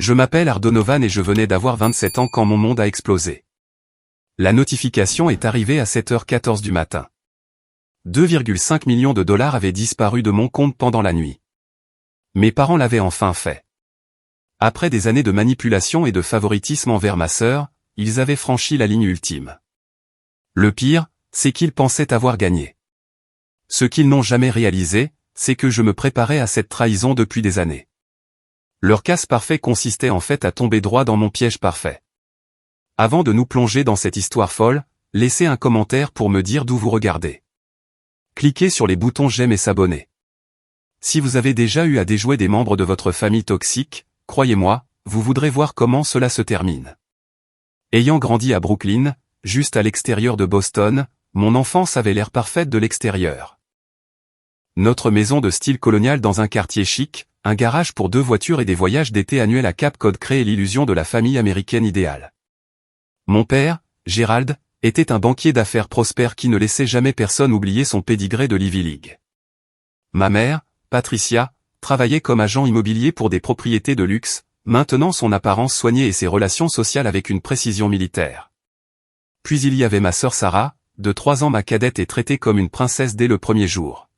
Je m'appelle Ardonovan et je venais d'avoir 27 ans quand mon monde a explosé. La notification est arrivée à 7h14 du matin. 2,5 millions de dollars avaient disparu de mon compte pendant la nuit. Mes parents l'avaient enfin fait. Après des années de manipulation et de favoritisme envers ma sœur, ils avaient franchi la ligne ultime. Le pire, c'est qu'ils pensaient avoir gagné. Ce qu'ils n'ont jamais réalisé, c'est que je me préparais à cette trahison depuis des années. Leur casse parfait consistait en fait à tomber droit dans mon piège parfait. Avant de nous plonger dans cette histoire folle, laissez un commentaire pour me dire d'où vous regardez. Cliquez sur les boutons j'aime et s'abonner. Si vous avez déjà eu à déjouer des membres de votre famille toxique, croyez-moi, vous voudrez voir comment cela se termine. Ayant grandi à Brooklyn, juste à l'extérieur de Boston, mon enfance avait l'air parfaite de l'extérieur. Notre maison de style colonial dans un quartier chic, un garage pour 2 voitures et des voyages d'été annuels à Cape Cod créaient l'illusion de la famille américaine idéale. Mon père, Gérald, était un banquier d'affaires prospère qui ne laissait jamais personne oublier son pédigré de l'Ivy League. Ma mère, Patricia, travaillait comme agent immobilier pour des propriétés de luxe, maintenant son apparence soignée et ses relations sociales avec une précision militaire. Puis il y avait ma sœur Sarah, de 3 ans ma cadette et traitée comme une princesse dès le premier jour.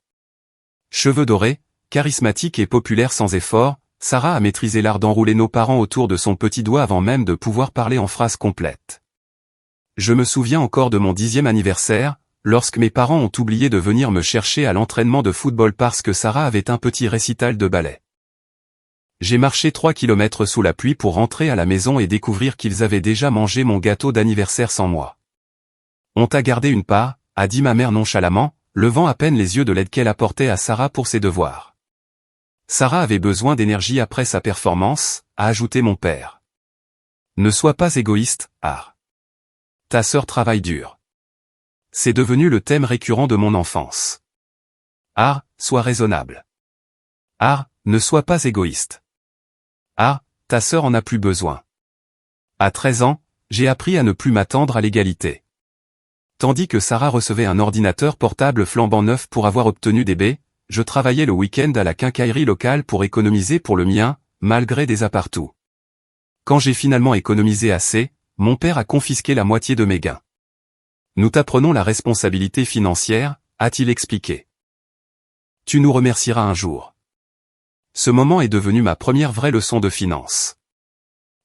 Cheveux dorés, charismatique et populaire sans effort, Sarah a maîtrisé l'art d'enrouler nos parents autour de son petit doigt avant même de pouvoir parler en phrases complètes. Je me souviens encore de mon 10e anniversaire, lorsque mes parents ont oublié de venir me chercher à l'entraînement de football parce que Sarah avait un petit récital de ballet. J'ai marché 3 kilomètres sous la pluie pour rentrer à la maison et découvrir qu'ils avaient déjà mangé mon gâteau d'anniversaire sans moi. On t'a gardé une part, a dit ma mère nonchalamment, levant à peine les yeux de l'aide qu'elle apportait à Sarah pour ses devoirs. Sarah avait besoin d'énergie après sa performance, a ajouté mon père. Ne sois pas égoïste, Ar. Ta sœur travaille dur. C'est devenu le thème récurrent de mon enfance. Ar, sois raisonnable. Ar, ne sois pas égoïste. Ar, ta sœur en a plus besoin. À 13 ans, j'ai appris à ne plus m'attendre à l'égalité. Tandis que Sarah recevait un ordinateur portable flambant neuf pour avoir obtenu des baies, je travaillais le week-end à la quincaillerie locale pour économiser pour le mien, malgré des appartous. Quand j'ai finalement économisé assez, mon père a confisqué la moitié de mes gains. Nous t'apprenons la responsabilité financière, a-t-il expliqué. Tu nous remercieras un jour. Ce moment est devenu ma première vraie leçon de finance.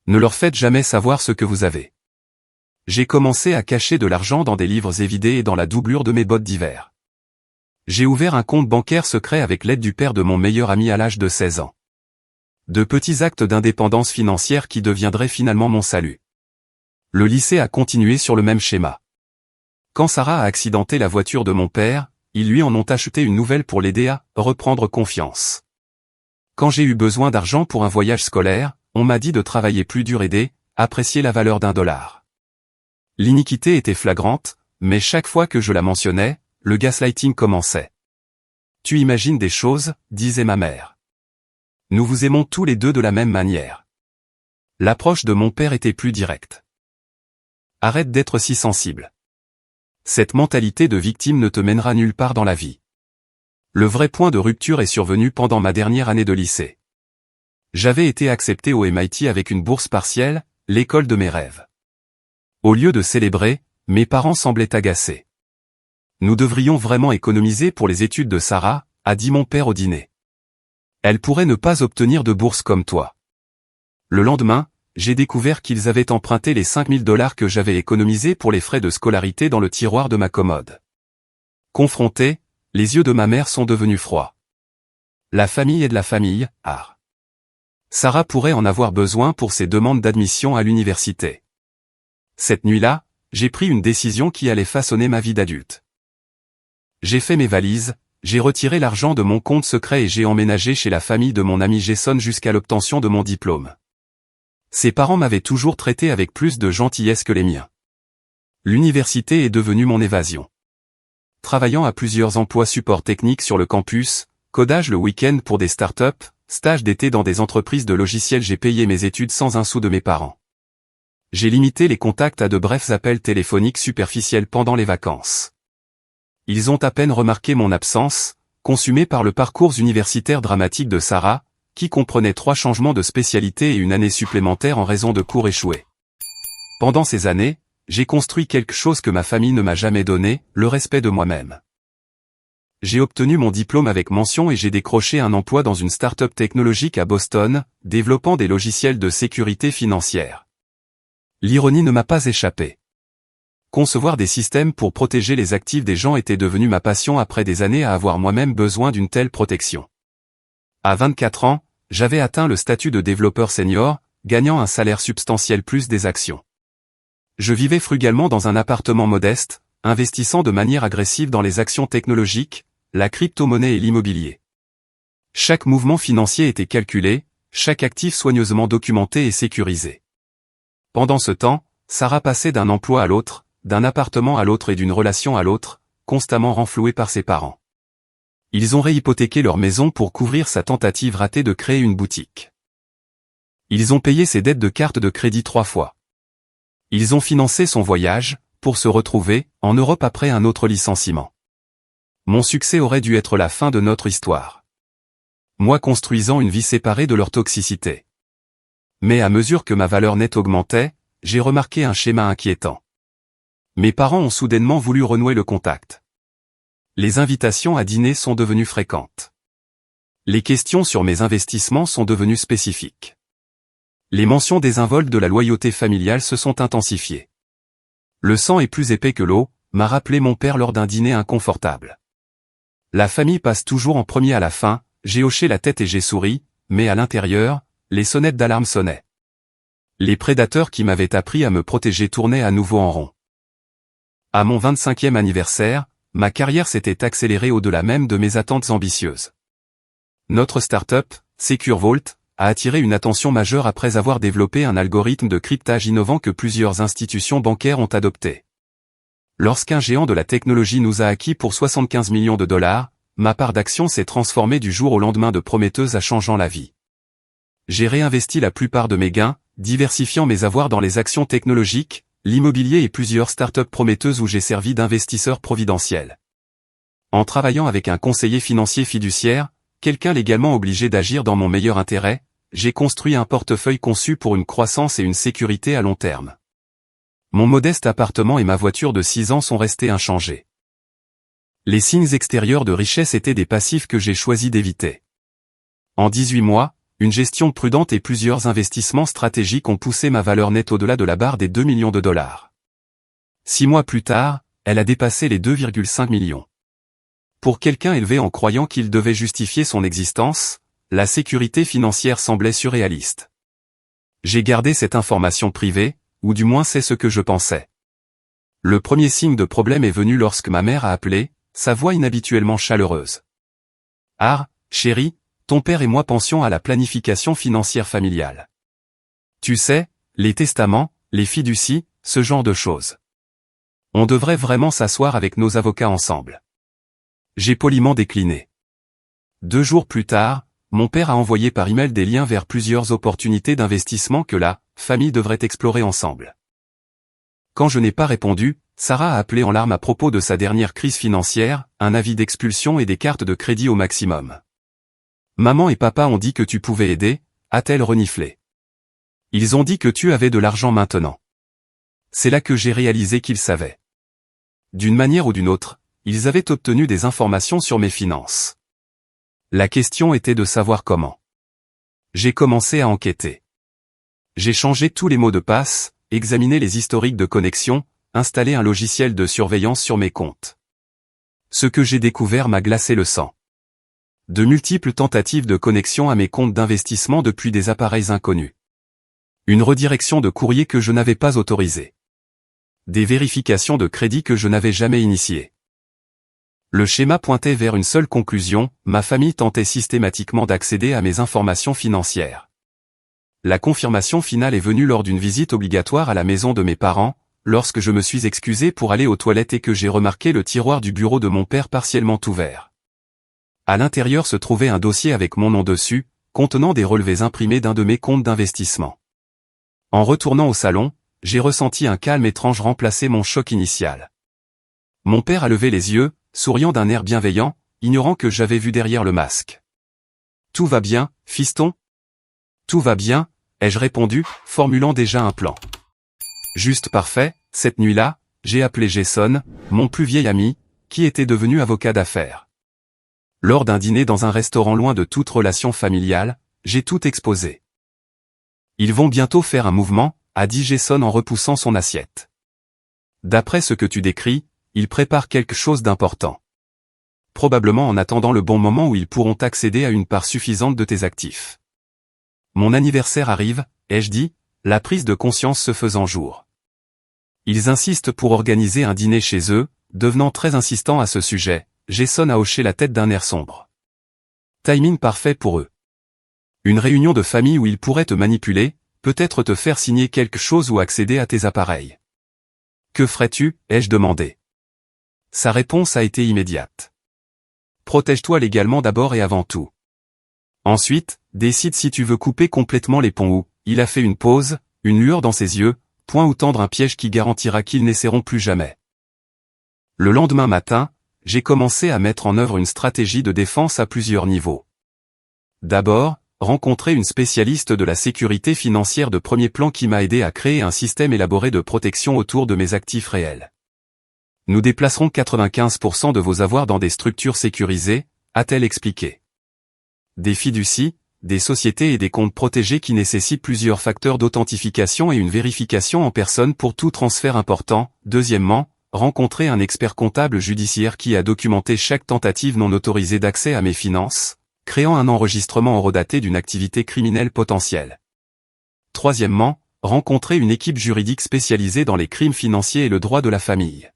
Ne leur faites jamais savoir ce que vous avez. J'ai commencé à cacher de l'argent dans des livres évidés et dans la doublure de mes bottes d'hiver. J'ai ouvert un compte bancaire secret avec l'aide du père de mon meilleur ami à l'âge de 16 ans. De petits actes d'indépendance financière qui deviendraient finalement mon salut. Le lycée a continué sur le même schéma. Quand Sarah a accidenté la voiture de mon père, ils lui en ont acheté une nouvelle pour l'aider à reprendre confiance. Quand j'ai eu besoin d'argent pour un voyage scolaire, on m'a dit de travailler plus dur et d'apprécier la valeur d'$1. L'iniquité était flagrante, mais chaque fois que je la mentionnais, le gaslighting commençait. Tu imagines des choses, disait ma mère. Nous vous aimons tous les deux de la même manière. L'approche de mon père était plus directe. Arrête d'être si sensible. Cette mentalité de victime ne te mènera nulle part dans la vie. Le vrai point de rupture est survenu pendant ma dernière année de lycée. J'avais été accepté au MIT avec une bourse partielle, l'école de mes rêves. Au lieu de célébrer, mes parents semblaient agacés. Nous devrions vraiment économiser pour les études de Sarah, a dit mon père au dîner. Elle pourrait ne pas obtenir de bourse comme toi. Le lendemain, j'ai découvert qu'ils avaient emprunté les $5000 que j'avais économisés pour les frais de scolarité dans le tiroir de ma commode. Confronté, les yeux de ma mère sont devenus froids. La famille est de la famille, Ar. Sarah pourrait en avoir besoin pour ses demandes d'admission à l'université. Cette nuit-là, j'ai pris une décision qui allait façonner ma vie d'adulte. J'ai fait mes valises, j'ai retiré l'argent de mon compte secret et j'ai emménagé chez la famille de mon ami Jason jusqu'à l'obtention de mon diplôme. Ses parents m'avaient toujours traité avec plus de gentillesse que les miens. L'université est devenue mon évasion. Travaillant à plusieurs emplois support technique sur le campus, codage le week-end pour des startups, stage d'été dans des entreprises de logiciels, j'ai payé mes études sans un sou de mes parents. J'ai limité les contacts à de brefs appels téléphoniques superficiels pendant les vacances. Ils ont à peine remarqué mon absence, consumée par le parcours universitaire dramatique de Sarah, qui comprenait 3 changements de spécialité et une année supplémentaire en raison de cours échoués. Pendant ces années, j'ai construit quelque chose que ma famille ne m'a jamais donné, le respect de moi-même. J'ai obtenu mon diplôme avec mention et j'ai décroché un emploi dans une start-up technologique à Boston, développant des logiciels de sécurité financière. L'ironie ne m'a pas échappé. Concevoir des systèmes pour protéger les actifs des gens était devenu ma passion après des années à avoir moi-même besoin d'une telle protection. À 24 ans, j'avais atteint le statut de développeur senior, gagnant un salaire substantiel plus des actions. Je vivais frugalement dans un appartement modeste, investissant de manière agressive dans les actions technologiques, la crypto-monnaie et l'immobilier. Chaque mouvement financier était calculé, chaque actif soigneusement documenté et sécurisé. Pendant ce temps, Sarah passait d'un emploi à l'autre, d'un appartement à l'autre et d'une relation à l'autre, constamment renflouée par ses parents. Ils ont réhypothéqué leur maison pour couvrir sa tentative ratée de créer une boutique. Ils ont payé ses dettes de carte de crédit 3 fois. Ils ont financé son voyage, pour se retrouver, en Europe après un autre licenciement. Mon succès aurait dû être la fin de notre histoire. Moi construisant une vie séparée de leur toxicité. Mais à mesure que ma valeur nette augmentait, j'ai remarqué un schéma inquiétant. Mes parents ont soudainement voulu renouer le contact. Les invitations à dîner sont devenues fréquentes. Les questions sur mes investissements sont devenues spécifiques. Les mentions désinvoltes de la loyauté familiale se sont intensifiées. Le sang est plus épais que l'eau, m'a rappelé mon père lors d'un dîner inconfortable. La famille passe toujours en premier à la fin, j'ai hoché la tête et j'ai souri, mais à l'intérieur, les sonnettes d'alarme sonnaient. Les prédateurs qui m'avaient appris à me protéger tournaient à nouveau en rond. À mon 25e anniversaire, ma carrière s'était accélérée au-delà même de mes attentes ambitieuses. Notre start-up, SecureVault, a attiré une attention majeure après avoir développé un algorithme de cryptage innovant que plusieurs institutions bancaires ont adopté. Lorsqu'un géant de la technologie nous a acquis pour 75 millions de dollars, ma part d'action s'est transformée du jour au lendemain de prometteuse à changeant la vie. J'ai réinvesti la plupart de mes gains, diversifiant mes avoirs dans les actions technologiques, l'immobilier et plusieurs startups prometteuses où j'ai servi d'investisseur providentiel. En travaillant avec un conseiller financier fiduciaire, quelqu'un légalement obligé d'agir dans mon meilleur intérêt, j'ai construit un portefeuille conçu pour une croissance et une sécurité à long terme. Mon modeste appartement et ma voiture de 6 ans sont restés inchangés. Les signes extérieurs de richesse étaient des passifs que j'ai choisi d'éviter. En 18 mois, une gestion prudente et plusieurs investissements stratégiques ont poussé ma valeur nette au-delà de la barre des 2 millions de dollars. 6 mois plus tard, elle a dépassé les 2,5 millions. Pour quelqu'un élevé en croyant qu'il devait justifier son existence, la sécurité financière semblait surréaliste. J'ai gardé cette information privée, ou du moins c'est ce que je pensais. Le premier signe de problème est venu lorsque ma mère a appelé, sa voix inhabituellement chaleureuse. « Ah, chérie, ton père et moi pensions à la planification financière familiale. Tu sais, les testaments, les fiducies, ce genre de choses. On devrait vraiment s'asseoir avec nos avocats ensemble. » J'ai poliment décliné. 2 jours plus tard, mon père a envoyé par email des liens vers plusieurs opportunités d'investissement que la famille devrait explorer ensemble. Quand je n'ai pas répondu, Sarah a appelé en larmes à propos de sa dernière crise financière, un avis d'expulsion et des cartes de crédit au maximum. Maman et papa ont dit que tu pouvais aider, a-t-elle reniflé. Ils ont dit que tu avais de l'argent maintenant. C'est là que j'ai réalisé qu'ils savaient. D'une manière ou d'une autre, ils avaient obtenu des informations sur mes finances. La question était de savoir comment. J'ai commencé à enquêter. J'ai changé tous les mots de passe, examiné les historiques de connexion, installé un logiciel de surveillance sur mes comptes. Ce que j'ai découvert m'a glacé le sang. De multiples tentatives de connexion à mes comptes d'investissement depuis des appareils inconnus. Une redirection de courrier que je n'avais pas autorisée. Des vérifications de crédit que je n'avais jamais initiées. Le schéma pointait vers une seule conclusion, ma famille tentait systématiquement d'accéder à mes informations financières. La confirmation finale est venue lors d'une visite obligatoire à la maison de mes parents, lorsque je me suis excusé pour aller aux toilettes et que j'ai remarqué le tiroir du bureau de mon père partiellement ouvert. À l'intérieur se trouvait un dossier avec mon nom dessus, contenant des relevés imprimés d'un de mes comptes d'investissement. En retournant au salon, j'ai ressenti un calme étrange remplacer mon choc initial. Mon père a levé les yeux, souriant d'un air bienveillant, ignorant que j'avais vu derrière le masque. Tout va bien, fiston? Tout va bien, ai-je répondu, formulant déjà un plan. Juste parfait, cette nuit-là, j'ai appelé Jason, mon plus vieil ami, qui était devenu avocat d'affaires. Lors d'un dîner dans un restaurant loin de toute relation familiale, j'ai tout exposé. Ils vont bientôt faire un mouvement, a dit Jason en repoussant son assiette. D'après ce que tu décris, ils préparent quelque chose d'important. Probablement en attendant le bon moment où ils pourront accéder à une part suffisante de tes actifs. Mon anniversaire arrive, ai-je dit, la prise de conscience se faisant jour. Ils insistent pour organiser un dîner chez eux, devenant très insistant à ce sujet, Jason a hoché la tête d'un air sombre. Timing parfait pour eux. Une réunion de famille où ils pourraient te manipuler, peut-être te faire signer quelque chose ou accéder à tes appareils. Que ferais-tu, ai-je demandé. Sa réponse a été immédiate. Protège-toi légalement d'abord et avant tout. Ensuite, décide si tu veux couper complètement les ponts ou, il a fait une pause, une lueur dans ses yeux, point ou tendre un piège qui garantira qu'ils n'essaieront plus jamais. Le lendemain matin, j'ai commencé à mettre en œuvre une stratégie de défense à plusieurs niveaux. D'abord, rencontrer une spécialiste de la sécurité financière de premier plan qui m'a aidé à créer un système élaboré de protection autour de mes actifs réels. Nous déplacerons 95% de vos avoirs dans des structures sécurisées, a-t-elle expliqué. Des fiducies, des sociétés et des comptes protégés qui nécessitent plusieurs facteurs d'authentification et une vérification en personne pour tout transfert important. Deuxièmement, rencontrer un expert comptable judiciaire qui a documenté chaque tentative non autorisée d'accès à mes finances, créant un enregistrement horodaté d'une activité criminelle potentielle. Troisièmement, rencontrer une équipe juridique spécialisée dans les crimes financiers et le droit de la famille.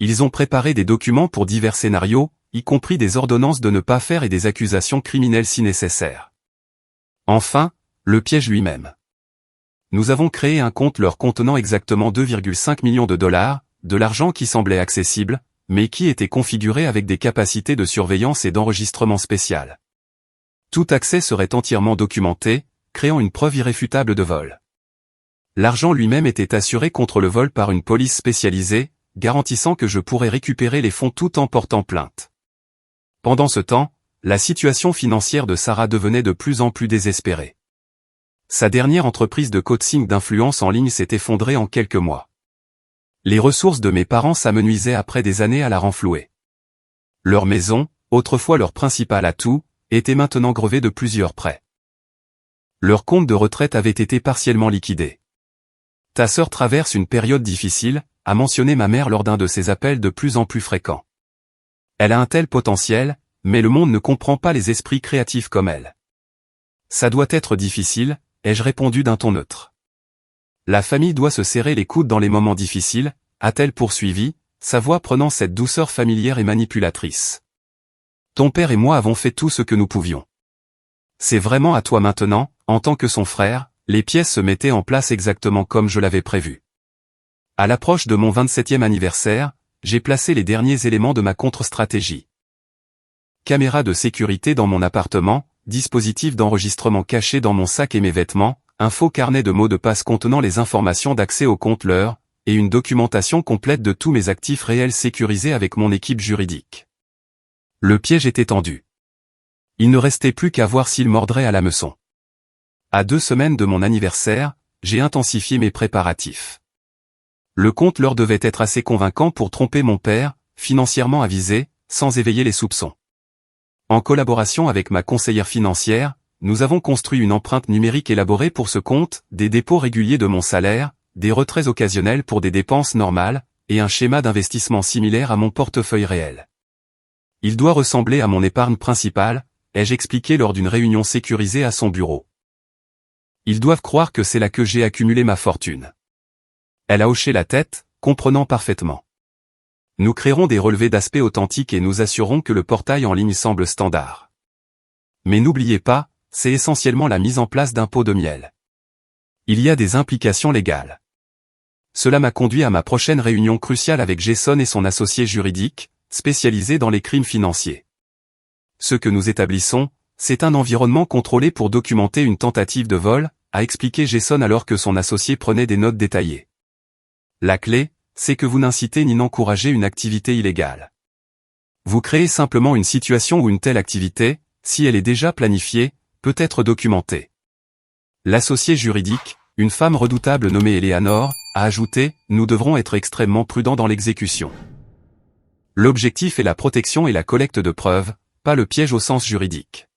Ils ont préparé des documents pour divers scénarios, y compris des ordonnances de ne pas faire et des accusations criminelles si nécessaire. Enfin, le piège lui-même. Nous avons créé un compte leur contenant exactement 2,5 millions de dollars, de l'argent qui semblait accessible, mais qui était configuré avec des capacités de surveillance et d'enregistrement spéciales. Tout accès serait entièrement documenté, créant une preuve irréfutable de vol. L'argent lui-même était assuré contre le vol par une police spécialisée, garantissant que je pourrais récupérer les fonds tout en portant plainte. Pendant ce temps, la situation financière de Sarah devenait de plus en plus désespérée. Sa dernière entreprise de coaching d'influence en ligne s'est effondrée en quelques mois. Les ressources de mes parents s'amenuisaient après des années à la renflouer. Leur maison, autrefois leur principal atout, était maintenant grevée de plusieurs prêts. Leur compte de retraite avait été partiellement liquidé. Ta sœur traverse une période difficile, a mentionné ma mère lors d'un de ses appels de plus en plus fréquents. Elle a un tel potentiel, mais le monde ne comprend pas les esprits créatifs comme elle. Ça doit être difficile, ai-je répondu d'un ton neutre. La famille doit se serrer les coudes dans les moments difficiles, a-t-elle poursuivi, sa voix prenant cette douceur familière et manipulatrice. Ton père et moi avons fait tout ce que nous pouvions. C'est vraiment à toi maintenant, en tant que son frère, les pièces se mettaient en place exactement comme je l'avais prévu. À l'approche de mon 27e anniversaire, j'ai placé les derniers éléments de ma contre-stratégie. Caméra de sécurité dans mon appartement, dispositif d'enregistrement caché dans mon sac et mes vêtements, un faux carnet de mots de passe contenant les informations d'accès au compte leur, et une documentation complète de tous mes actifs réels sécurisés avec mon équipe juridique. Le piège était tendu. Il ne restait plus qu'à voir s'il mordrait à l'hameçon. À 2 semaines de mon anniversaire, j'ai intensifié mes préparatifs. Le compte leur devait être assez convaincant pour tromper mon père, financièrement avisé, sans éveiller les soupçons. En collaboration avec ma conseillère financière, nous avons construit une empreinte numérique élaborée pour ce compte, des dépôts réguliers de mon salaire, des retraits occasionnels pour des dépenses normales, et un schéma d'investissement similaire à mon portefeuille réel. Il doit ressembler à mon épargne principale, ai-je expliqué lors d'une réunion sécurisée à son bureau. Ils doivent croire que c'est là que j'ai accumulé ma fortune. Elle a hoché la tête, comprenant parfaitement. Nous créerons des relevés d'aspect authentiques et nous assurerons que le portail en ligne semble standard. Mais n'oubliez pas, c'est essentiellement la mise en place d'un pot de miel. Il y a des implications légales. Cela m'a conduit à ma prochaine réunion cruciale avec Jason et son associé juridique, spécialisé dans les crimes financiers. Ce que nous établissons, c'est un environnement contrôlé pour documenter une tentative de vol, a expliqué Jason alors que son associé prenait des notes détaillées. La clé, c'est que vous n'incitez ni n'encouragez une activité illégale. Vous créez simplement une situation où une telle activité, si elle est déjà planifiée, peut être documentée. L'associé juridique, une femme redoutable nommée Eleanor, a ajouté « Nous devrons être extrêmement prudents dans l'exécution. L'objectif est la protection et la collecte de preuves, pas le piège au sens juridique. »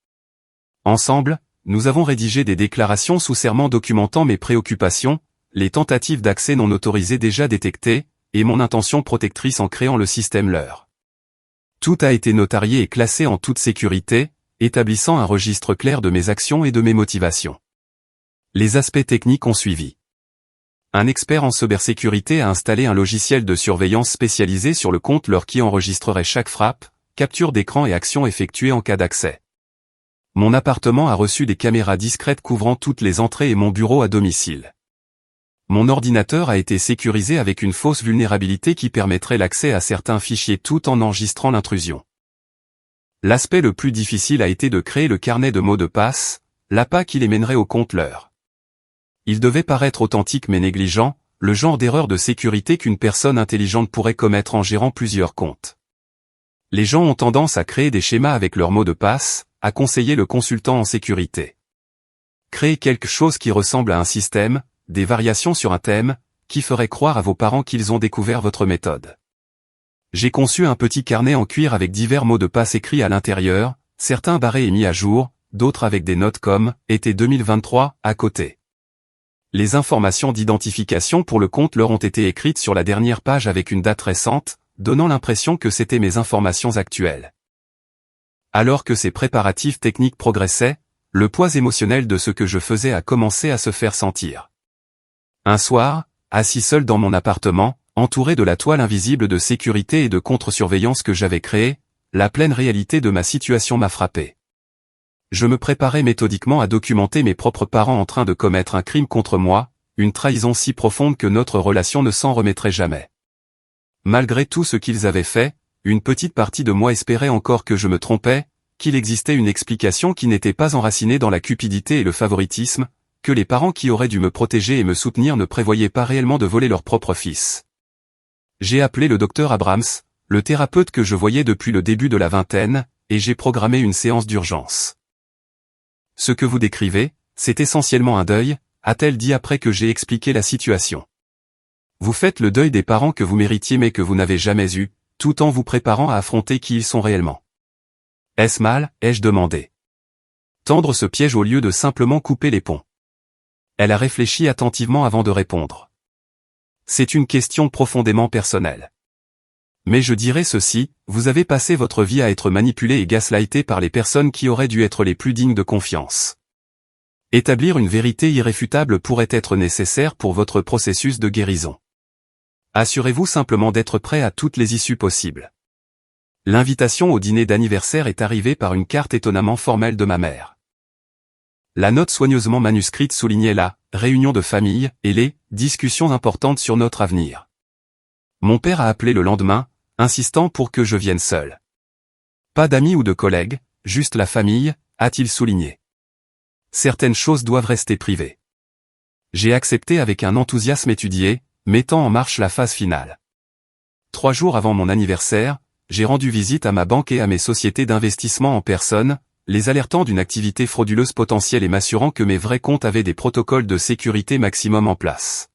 Ensemble, nous avons rédigé des déclarations sous serment documentant mes préoccupations, les tentatives d'accès non autorisées déjà détectées, et mon intention protectrice en créant le système LEUR. Tout a été notarié et classé en toute sécurité, établissant un registre clair de mes actions et de mes motivations. Les aspects techniques ont suivi. Un expert en cybersécurité a installé un logiciel de surveillance spécialisé sur le compte LEUR qui enregistrerait chaque frappe, capture d'écran et action effectuée en cas d'accès. Mon appartement a reçu des caméras discrètes couvrant toutes les entrées et mon bureau à domicile. Mon ordinateur a été sécurisé avec une fausse vulnérabilité qui permettrait l'accès à certains fichiers tout en enregistrant l'intrusion. L'aspect le plus difficile a été de créer le carnet de mots de passe, l'appât qui les mènerait au compte LEUR. Il devait paraître authentique mais négligent, le genre d'erreur de sécurité qu'une personne intelligente pourrait commettre en gérant plusieurs comptes. Les gens ont tendance à créer des schémas avec leurs mots de passe, a conseillé le consultant en sécurité. Créez quelque chose qui ressemble à un système, des variations sur un thème, qui ferait croire à vos parents qu'ils ont découvert votre méthode. J'ai conçu un petit carnet en cuir avec divers mots de passe écrits à l'intérieur, certains barrés et mis à jour, d'autres avec des notes comme « été 2023 » à côté. Les informations d'identification pour le compte leur ont été écrites sur la dernière page avec une date récente, donnant l'impression que c'étaient mes informations actuelles. Alors que ces préparatifs techniques progressaient, le poids émotionnel de ce que je faisais a commencé à se faire sentir. Un soir, assis seul dans mon appartement, entouré de la toile invisible de sécurité et de contre-surveillance que j'avais créée, la pleine réalité de ma situation m'a frappé. Je me préparais méthodiquement à documenter mes propres parents en train de commettre un crime contre moi, une trahison si profonde que notre relation ne s'en remettrait jamais. Malgré tout ce qu'ils avaient fait, une petite partie de moi espérait encore que je me trompais, qu'il existait une explication qui n'était pas enracinée dans la cupidité et le favoritisme, que les parents qui auraient dû me protéger et me soutenir ne prévoyaient pas réellement de voler leur propre fils. J'ai appelé le docteur Abrams, le thérapeute que je voyais depuis le début de la vingtaine, et j'ai programmé une séance d'urgence. Ce que vous décrivez, c'est essentiellement un deuil, a-t-elle dit après que j'ai expliqué la situation. Vous faites le deuil des parents que vous méritiez mais que vous n'avez jamais eus, tout en vous préparant à affronter qui ils sont réellement. Est-ce mal, ai-je demandé. Tendre ce piège au lieu de simplement couper les ponts. Elle a réfléchi attentivement avant de répondre. C'est une question profondément personnelle. Mais je dirais ceci, vous avez passé votre vie à être manipulé et gaslighté par les personnes qui auraient dû être les plus dignes de confiance. Établir une vérité irréfutable pourrait être nécessaire pour votre processus de guérison. Assurez-vous simplement d'être prêt à toutes les issues possibles. L'invitation au dîner d'anniversaire est arrivée par une carte étonnamment formelle de ma mère. La note soigneusement manuscrite soulignait la « réunion de famille » et les « discussions importantes sur notre avenir ». Mon père a appelé le lendemain, insistant pour que je vienne seul. Pas d'amis ou de collègues, juste la famille, a-t-il souligné. Certaines choses doivent rester privées. J'ai accepté avec un enthousiasme étudié, mettant en marche la phase finale. 3 jours avant mon anniversaire, j'ai rendu visite à ma banque et à mes sociétés d'investissement en personne, les alertant d'une activité frauduleuse potentielle et m'assurant que mes vrais comptes avaient des protocoles de sécurité maximum en place.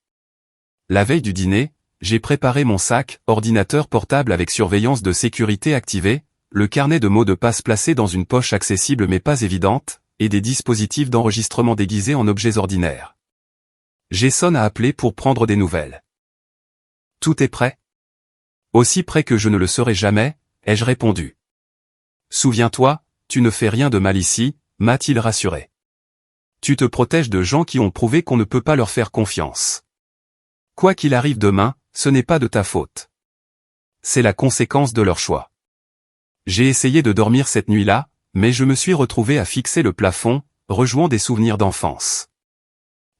La veille du dîner, j'ai préparé mon sac, ordinateur portable avec surveillance de sécurité activée, le carnet de mots de passe placé dans une poche accessible mais pas évidente, et des dispositifs d'enregistrement déguisés en objets ordinaires. Jason a appelé pour prendre des nouvelles. Tout est prêt? Aussi prêt que je ne le serai jamais, ai-je répondu. Souviens-toi, tu ne fais rien de mal ici, m'a-t-il rassuré. Tu te protèges de gens qui ont prouvé qu'on ne peut pas leur faire confiance. Quoi qu'il arrive demain, ce n'est pas de ta faute. C'est la conséquence de leur choix. J'ai essayé de dormir cette nuit-là, mais je me suis retrouvé à fixer le plafond, rejouant des souvenirs d'enfance.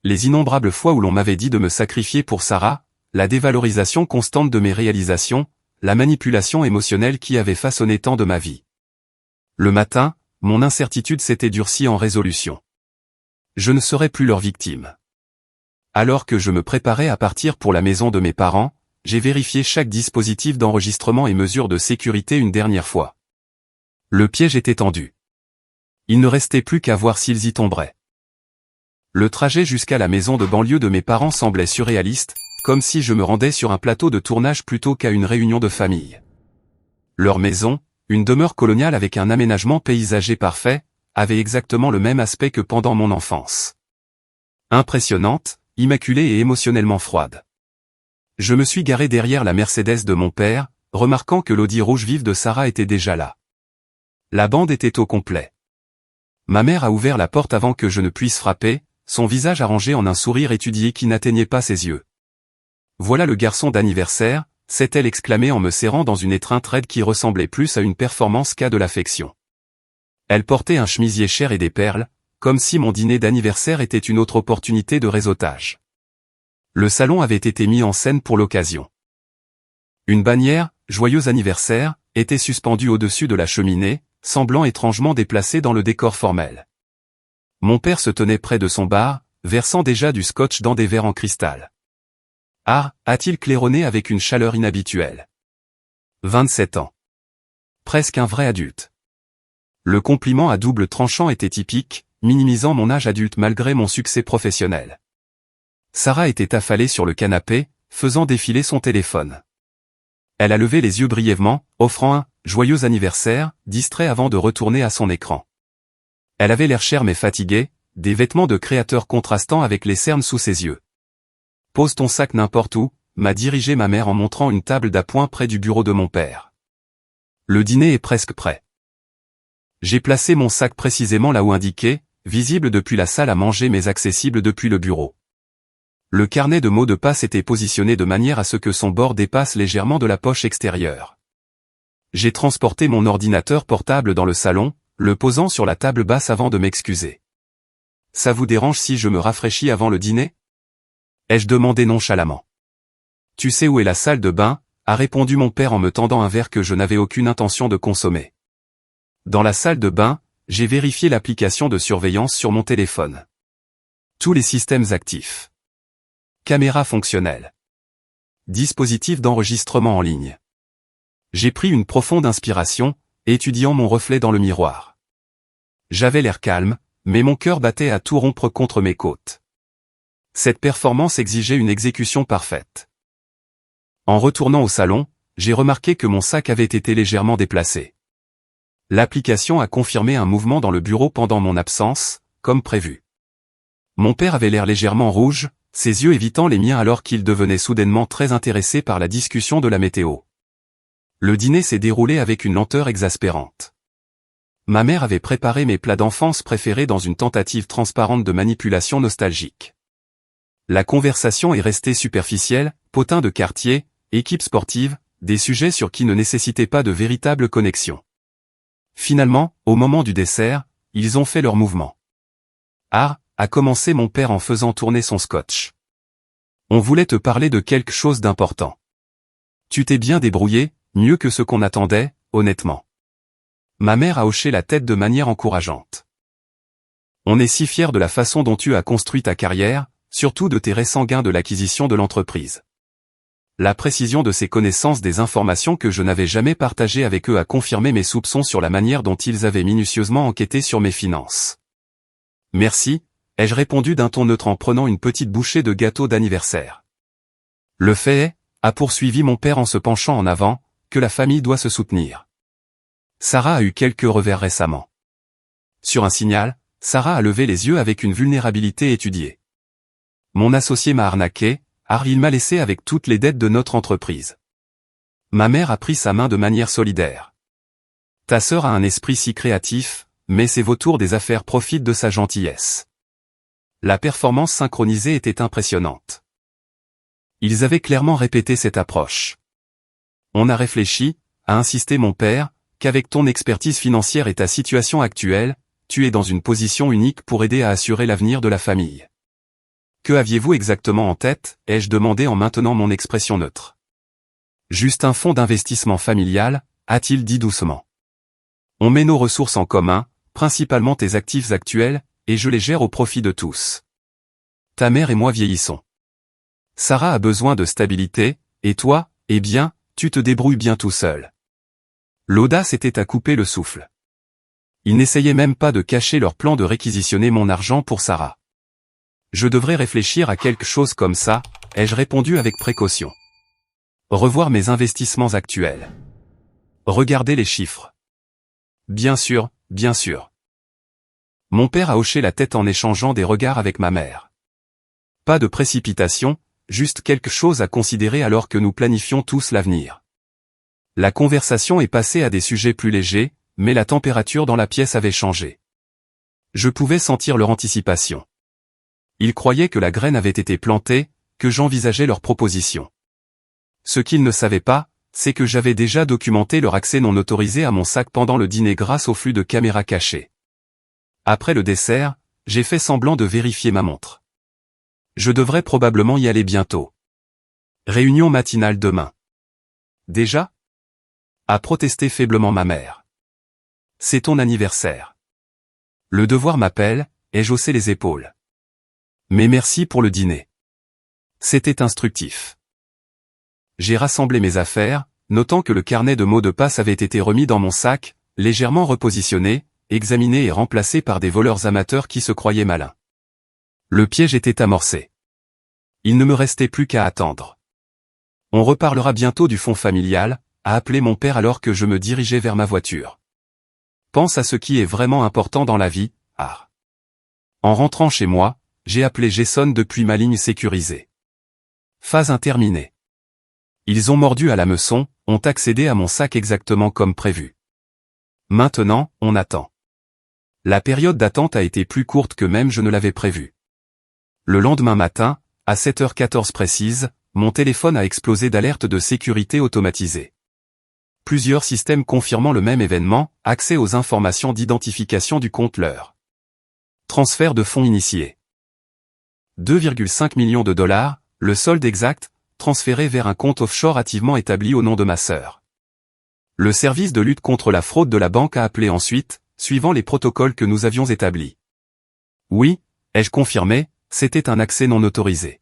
Les innombrables fois où l'on m'avait dit de me sacrifier pour Sarah, la dévalorisation constante de mes réalisations, la manipulation émotionnelle qui avait façonné tant de ma vie. Le matin, mon incertitude s'était durcie en résolution. Je ne serais plus leur victime. Alors que je me préparais à partir pour la maison de mes parents, j'ai vérifié chaque dispositif d'enregistrement et mesure de sécurité une dernière fois. Le piège était tendu. Il ne restait plus qu'à voir s'ils y tomberaient. Le trajet jusqu'à la maison de banlieue de mes parents semblait surréaliste, comme si je me rendais sur un plateau de tournage plutôt qu'à une réunion de famille. Leur maison, une demeure coloniale avec un aménagement paysager parfait, avait exactement le même aspect que pendant mon enfance. Impressionnante, immaculée et émotionnellement froide. Je me suis garé derrière la Mercedes de mon père, remarquant que l'Audi rouge vive de Sarah était déjà là. La bande était au complet. Ma mère a ouvert la porte avant que je ne puisse frapper, son visage arrangé en un sourire étudié qui n'atteignait pas ses yeux. « Voilà le garçon d'anniversaire », s'est-elle exclamée en me serrant dans une étreinte raide qui ressemblait plus à une performance qu'à de l'affection. Elle portait un chemisier cher et des perles, comme si mon dîner d'anniversaire était une autre opportunité de réseautage. Le salon avait été mis en scène pour l'occasion. Une bannière, « Joyeux anniversaire », était suspendue au-dessus de la cheminée, semblant étrangement déplacée dans le décor formel. Mon père se tenait près de son bar, versant déjà du scotch dans des verres en cristal. Ah, a-t-il claironné avec une chaleur inhabituelle. 27 ans. Presque un vrai adulte. Le compliment à double tranchant était typique, minimisant mon âge adulte malgré mon succès professionnel. Sarah était affalée sur le canapé, faisant défiler son téléphone. Elle a levé les yeux brièvement, offrant un « joyeux anniversaire », distrait avant de retourner à son écran. Elle avait l'air chère mais fatiguée, des vêtements de créateur contrastant avec les cernes sous ses yeux. « Pose ton sac n'importe où », m'a dirigé ma mère en montrant une table d'appoint près du bureau de mon père. Le dîner est presque prêt. J'ai placé mon sac précisément là où indiqué, visible depuis la salle à manger mais accessible depuis le bureau. Le carnet de mots de passe était positionné de manière à ce que son bord dépasse légèrement de la poche extérieure. J'ai transporté mon ordinateur portable dans le salon, le posant sur la table basse avant de m'excuser. « Ça vous dérange si je me rafraîchis avant le dîner ?» ai-je demandé nonchalamment. « Tu sais où est la salle de bain ?» a répondu mon père en me tendant un verre que je n'avais aucune intention de consommer. Dans la salle de bain, j'ai vérifié l'application de surveillance sur mon téléphone. Tous les systèmes actifs. Caméra fonctionnelle. Dispositif d'enregistrement en ligne. J'ai pris une profonde inspiration, étudiant mon reflet dans le miroir. J'avais l'air calme, mais mon cœur battait à tout rompre contre mes côtes. Cette performance exigeait une exécution parfaite. En retournant au salon, j'ai remarqué que mon sac avait été légèrement déplacé. L'application a confirmé un mouvement dans le bureau pendant mon absence, comme prévu. Mon père avait l'air légèrement rouge, ses yeux évitant les miens alors qu'il devenait soudainement très intéressé par la discussion de la météo. Le dîner s'est déroulé avec une lenteur exaspérante. Ma mère avait préparé mes plats d'enfance préférés dans une tentative transparente de manipulation nostalgique. La conversation est restée superficielle, potin de quartier, équipe sportive, des sujets sur qui ne nécessitaient pas de véritable connexion. Finalement, au moment du dessert, ils ont fait leur mouvement. Ah, a commencé mon père en faisant tourner son scotch. On voulait te parler de quelque chose d'important. Tu t'es bien débrouillé, mieux que ce qu'on attendait, honnêtement. Ma mère a hoché la tête de manière encourageante. On est si fiers de la façon dont tu as construit ta carrière, surtout de tes récents gains de l'acquisition de l'entreprise. La précision de ces connaissances des informations que je n'avais jamais partagées avec eux a confirmé mes soupçons sur la manière dont ils avaient minutieusement enquêté sur mes finances. Merci, ai-je répondu d'un ton neutre en prenant une petite bouchée de gâteau d'anniversaire. Le fait est, a poursuivi mon père en se penchant en avant, que la famille doit se soutenir. Sarah a eu quelques revers récemment. Sur un signal, Sarah a levé les yeux avec une vulnérabilité étudiée. Mon associé m'a arnaqué, il m'a laissé avec toutes les dettes de notre entreprise. Ma mère a pris sa main de manière solidaire. Ta sœur a un esprit si créatif, mais ses vautours des affaires profitent de sa gentillesse. La performance synchronisée était impressionnante. Ils avaient clairement répété cette approche. On a réfléchi, a insisté mon père, qu'avec ton expertise financière et ta situation actuelle, tu es dans une position unique pour aider à assurer l'avenir de la famille. Que aviez-vous exactement en tête, ai-je demandé en maintenant mon expression neutre. Juste un fonds d'investissement familial, a-t-il dit doucement. On met nos ressources en commun, principalement tes actifs actuels, et je les gère au profit de tous. Ta mère et moi vieillissons. Sarah a besoin de stabilité, et toi, eh bien, tu te débrouilles bien tout seul. L'audace était à couper le souffle. Ils n'essayaient même pas de cacher leur plan de réquisitionner mon argent pour Sarah. Je devrais réfléchir à quelque chose comme ça, ai-je répondu avec précaution. Revoir mes investissements actuels. Regarder les chiffres. Bien sûr, bien sûr. Mon père a hoché la tête en échangeant des regards avec ma mère. Pas de précipitation, juste quelque chose à considérer alors que nous planifions tous l'avenir. La conversation est passée à des sujets plus légers, mais la température dans la pièce avait changé. Je pouvais sentir leur anticipation. Ils croyaient que la graine avait été plantée, que j'envisageais leur proposition. Ce qu'ils ne savaient pas, c'est que j'avais déjà documenté leur accès non autorisé à mon sac pendant le dîner grâce au flux de caméras cachées. Après le dessert, j'ai fait semblant de vérifier ma montre. Je devrais probablement y aller bientôt. Réunion matinale demain. Déjà ? A protesté faiblement ma mère. C'est ton anniversaire. Le devoir m'appelle, ai-je haussé les épaules. Mais merci pour le dîner. C'était instructif. J'ai rassemblé mes affaires, notant que le carnet de mots de passe avait été remis dans mon sac, légèrement repositionné, examiné et remplacé par des voleurs amateurs qui se croyaient malins. Le piège était amorcé. Il ne me restait plus qu'à attendre. On reparlera bientôt du fonds familial, a appelé mon père alors que je me dirigeais vers ma voiture. Pense à ce qui est vraiment important dans la vie, ah. En rentrant chez moi, j'ai appelé Jason depuis ma ligne sécurisée. Phase interminée. Ils ont mordu à l'hameçon, ont accédé à mon sac exactement comme prévu. Maintenant, on attend. La période d'attente a été plus courte que même je ne l'avais prévu. Le lendemain matin, à 7h14 précise, mon téléphone a explosé d'alertes de sécurité automatisées. Plusieurs systèmes confirmant le même événement, accès aux informations d'identification du compte leur. Transfert de fonds initié. 2,5 millions de dollars, le solde exact, transféré vers un compte offshore hâtivement établi au nom de ma sœur. Le service de lutte contre la fraude de la banque a appelé ensuite, suivant les protocoles que nous avions établis. Oui, ai-je confirmé, c'était un accès non autorisé.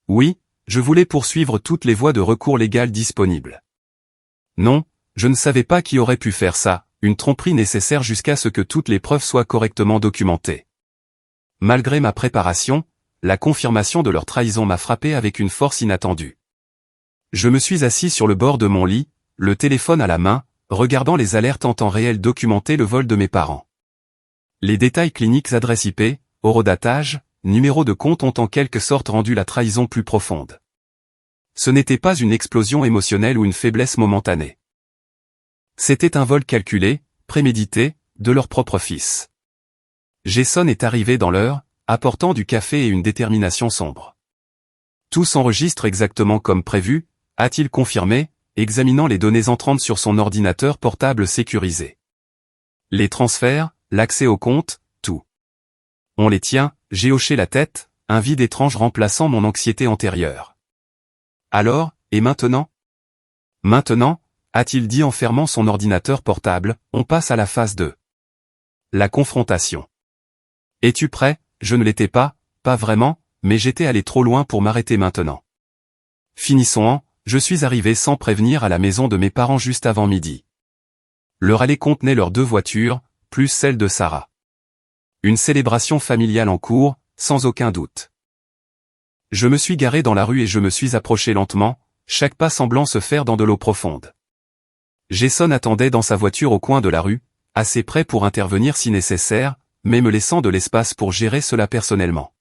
Oui, je voulais poursuivre toutes les voies de recours légales disponibles. Non, je ne savais pas qui aurait pu faire ça, une tromperie nécessaire jusqu'à ce que toutes les preuves soient correctement documentées. Malgré ma préparation, la confirmation de leur trahison m'a frappé avec une force inattendue. Je me suis assis sur le bord de mon lit, le téléphone à la main, regardant les alertes en temps réel documenter le vol de mes parents. Les détails cliniques, adresse IP, horodatage, numéro de compte ont en quelque sorte rendu la trahison plus profonde. Ce n'était pas une explosion émotionnelle ou une faiblesse momentanée. C'était un vol calculé, prémédité, de leur propre fils. Jason est arrivé dans l'heure, apportant du café et une détermination sombre. Tout s'enregistre exactement comme prévu, a-t-il confirmé, examinant les données entrantes sur son ordinateur portable sécurisé. Les transferts, l'accès au compte, tout. On les tient, j'ai hoché la tête, un vide étrange remplaçant mon anxiété antérieure. Alors, et maintenant ? Maintenant, a-t-il dit en fermant son ordinateur portable, on passe à la phase 2. La confrontation. Es-tu prêt ? Je ne l'étais pas vraiment, mais j'étais allé trop loin pour m'arrêter maintenant. Finissons en, je suis arrivé sans prévenir à la maison de mes parents juste avant midi. Leur allée contenait leurs 2 voitures, plus celle de Sarah. Une célébration familiale en cours, sans aucun doute. Je me suis garé dans la rue et je me suis approché lentement, chaque pas semblant se faire dans de l'eau profonde. Jason attendait dans sa voiture au coin de la rue, assez près pour intervenir si nécessaire, mais me laissant de l'espace pour gérer cela personnellement.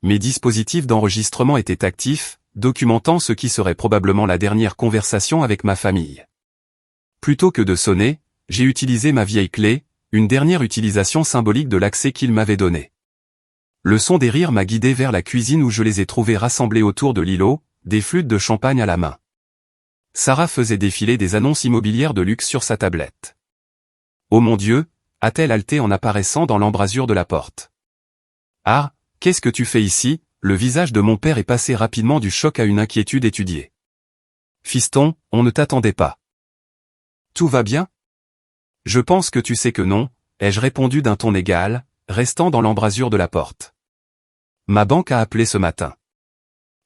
Mes dispositifs d'enregistrement étaient actifs, documentant ce qui serait probablement la dernière conversation avec ma famille. Plutôt que de sonner, j'ai utilisé ma vieille clé, une dernière utilisation symbolique de l'accès qu'il m'avait donné. Le son des rires m'a guidé vers la cuisine où je les ai trouvés rassemblés autour de l'îlot, des flûtes de champagne à la main. Sarah faisait défiler des annonces immobilières de luxe sur sa tablette. Oh mon Dieu, a-t-elle haleté en apparaissant dans l'embrasure de la porte. Ah, qu'est-ce que tu fais ici ? Le visage de mon père est passé rapidement du choc à une inquiétude étudiée. Fiston, on ne t'attendait pas. Tout va bien ? Je pense que tu sais que non, ai-je répondu d'un ton égal, restant dans l'embrasure de la porte. Ma banque a appelé ce matin.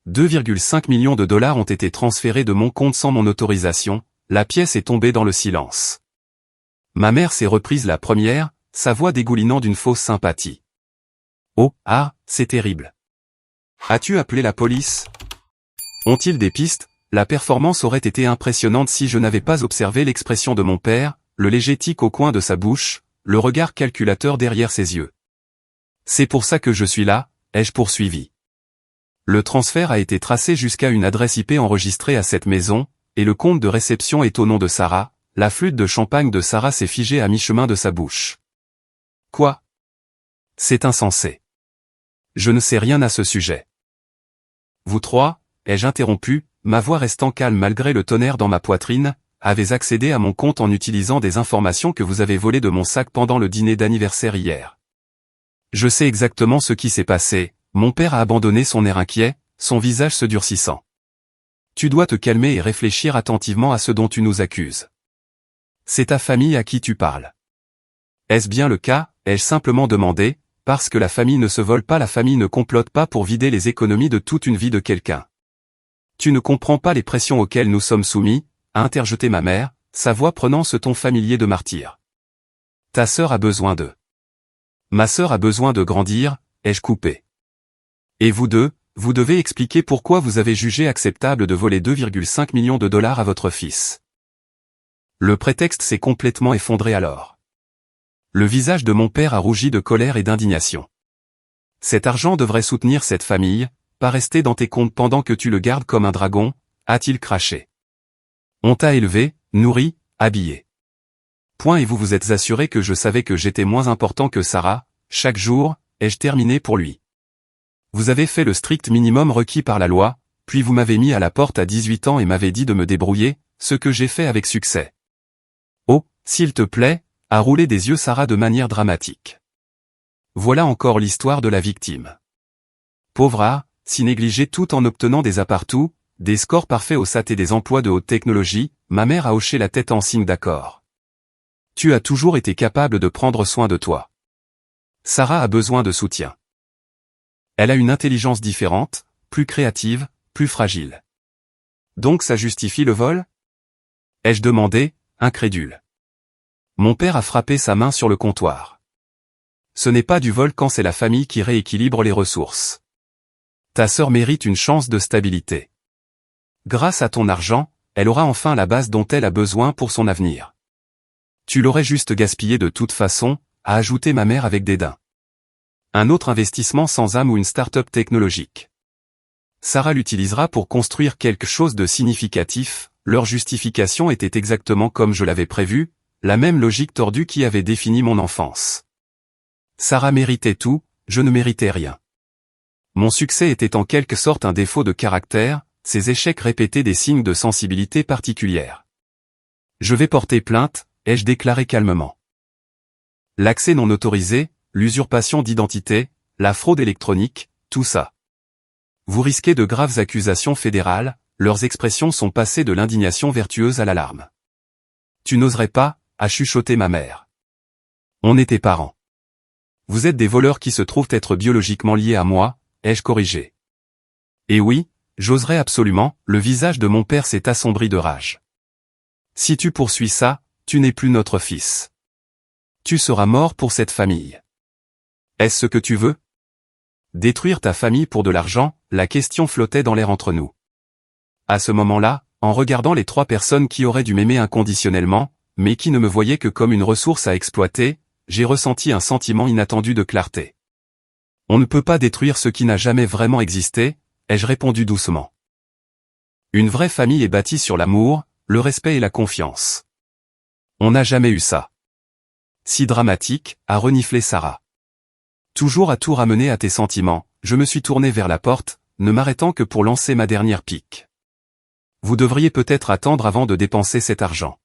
2,5 millions de dollars ont été transférés de mon compte sans mon autorisation, la pièce est tombée dans le silence. Ma mère s'est reprise la première, sa voix dégoulinant d'une fausse sympathie. Oh, ah, c'est terrible. As-tu appelé la police? Ont-ils des pistes? La performance aurait été impressionnante si je n'avais pas observé l'expression de mon père, le léger tic au coin de sa bouche, le regard calculateur derrière ses yeux. C'est pour ça que je suis là, ai-je poursuivi. Le transfert a été tracé jusqu'à une adresse IP enregistrée à cette maison, et le compte de réception est au nom de Sarah. La flûte de champagne de Sarah s'est figée à mi-chemin de sa bouche. Quoi? C'est insensé. Je ne sais rien à ce sujet. Vous trois, ai-je interrompu, ma voix restant calme malgré le tonnerre dans ma poitrine, avez accédé à mon compte en utilisant des informations que vous avez volées de mon sac pendant le dîner d'anniversaire hier. Je sais exactement ce qui s'est passé, mon père a abandonné son air inquiet, son visage se durcissant. Tu dois te calmer et réfléchir attentivement à ce dont tu nous accuses. C'est ta famille à qui tu parles. Est-ce bien le cas, ai-je simplement demandé, parce que la famille ne se vole pas, la famille ne complote pas pour vider les économies de toute une vie de quelqu'un. Tu ne comprends pas les pressions auxquelles nous sommes soumis, a interjeté ma mère, sa voix prenant ce ton familier de martyr. Ta sœur a besoin de... Ma sœur a besoin de grandir, ai-je coupé. Et vous deux, vous devez expliquer pourquoi vous avez jugé acceptable de voler 2,5 millions de dollars à votre fils. Le prétexte s'est complètement effondré alors. Le visage de mon père a rougi de colère et d'indignation. Cet argent devrait soutenir cette famille, pas rester dans tes comptes pendant que tu le gardes comme un dragon, a-t-il craché. On t'a élevé, nourri, habillé. Point et vous vous êtes assuré que je savais que j'étais moins important que Sarah, chaque jour, ai-je terminé pour lui. Vous avez fait le strict minimum requis par la loi, puis vous m'avez mis à la porte à 18 ans et m'avez dit de me débrouiller, ce que j'ai fait avec succès. Oh, s'il te plaît, a roulé des yeux Sarah de manière dramatique. Voilà encore l'histoire de la victime. Pauvre A, si négligée tout en obtenant des appartous, des scores parfaits au SAT et des emplois de haute technologie, ma mère a hoché la tête en signe d'accord. Tu as toujours été capable de prendre soin de toi. Sarah a besoin de soutien. Elle a une intelligence différente, plus créative, plus fragile. Donc ça justifie le vol? Ai-je demandé, incrédule. Mon père a frappé sa main sur le comptoir. Ce n'est pas du vol quand c'est la famille qui rééquilibre les ressources. Ta sœur mérite une chance de stabilité. Grâce à ton argent, elle aura enfin la base dont elle a besoin pour son avenir. Tu l'aurais juste gaspillé de toute façon, a ajouté ma mère avec dédain. Un autre investissement sans âme ou une start-up technologique. Sarah l'utilisera pour construire quelque chose de significatif, leur justification était exactement comme je l'avais prévu, la même logique tordue qui avait défini mon enfance. Sarah méritait tout, je ne méritais rien. Mon succès était en quelque sorte un défaut de caractère, ses échecs répétaient des signes de sensibilité particulière. Je vais porter plainte, ai-je déclaré calmement. L'accès non autorisé, l'usurpation d'identité, la fraude électronique, tout ça. Vous risquez de graves accusations fédérales, leurs expressions sont passées de l'indignation vertueuse à l'alarme. Tu n'oserais pas, a chuchoté ma mère. On était parents. Vous êtes des voleurs qui se trouvent être biologiquement liés à moi, ai-je corrigé. Et oui, j'oserais absolument, le visage de mon père s'est assombri de rage. Si tu poursuis ça, tu n'es plus notre fils. Tu seras mort pour cette famille. Est-ce ce que tu veux? Détruire ta famille pour de l'argent, la question flottait dans l'air entre nous. À ce moment-là, en regardant les trois personnes qui auraient dû m'aimer inconditionnellement, mais qui ne me voyaient que comme une ressource à exploiter, j'ai ressenti un sentiment inattendu de clarté. On ne peut pas détruire ce qui n'a jamais vraiment existé, ai-je répondu doucement. Une vraie famille est bâtie sur l'amour, le respect et la confiance. On n'a jamais eu ça. Si dramatique, a reniflé Sarah. Toujours à tout ramener à tes sentiments, je me suis tourné vers la porte, ne m'arrêtant que pour lancer ma dernière pique. Vous devriez peut-être attendre avant de dépenser cet argent.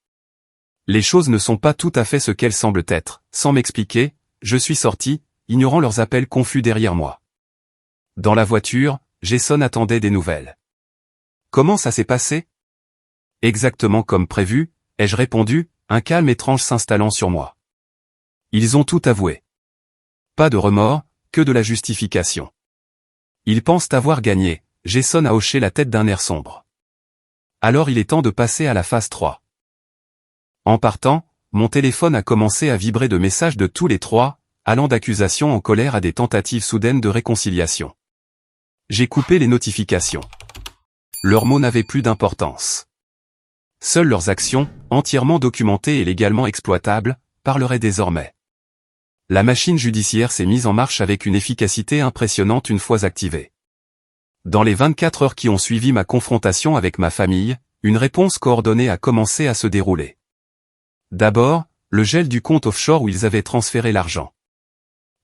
Les choses ne sont pas tout à fait ce qu'elles semblent être. Sans m'expliquer, je suis sorti, ignorant leurs appels confus derrière moi. Dans la voiture, Jason attendait des nouvelles. Comment ça s'est passé? Exactement comme prévu, ai-je répondu, un calme étrange s'installant sur moi. Ils ont tout avoué. Pas de remords, que de la justification. Ils pensent avoir gagné, Jason a hoché la tête d'un air sombre. Alors il est temps de passer à la phase 3. En partant, mon téléphone a commencé à vibrer de messages de tous les trois, allant d'accusations en colère à des tentatives soudaines de réconciliation. J'ai coupé les notifications. Leurs mots n'avaient plus d'importance. Seules leurs actions, entièrement documentées et légalement exploitables, parleraient désormais. La machine judiciaire s'est mise en marche avec une efficacité impressionnante une fois activée. Dans les 24 heures qui ont suivi ma confrontation avec ma famille, une réponse coordonnée a commencé à se dérouler. D'abord, le gel du compte offshore où ils avaient transféré l'argent.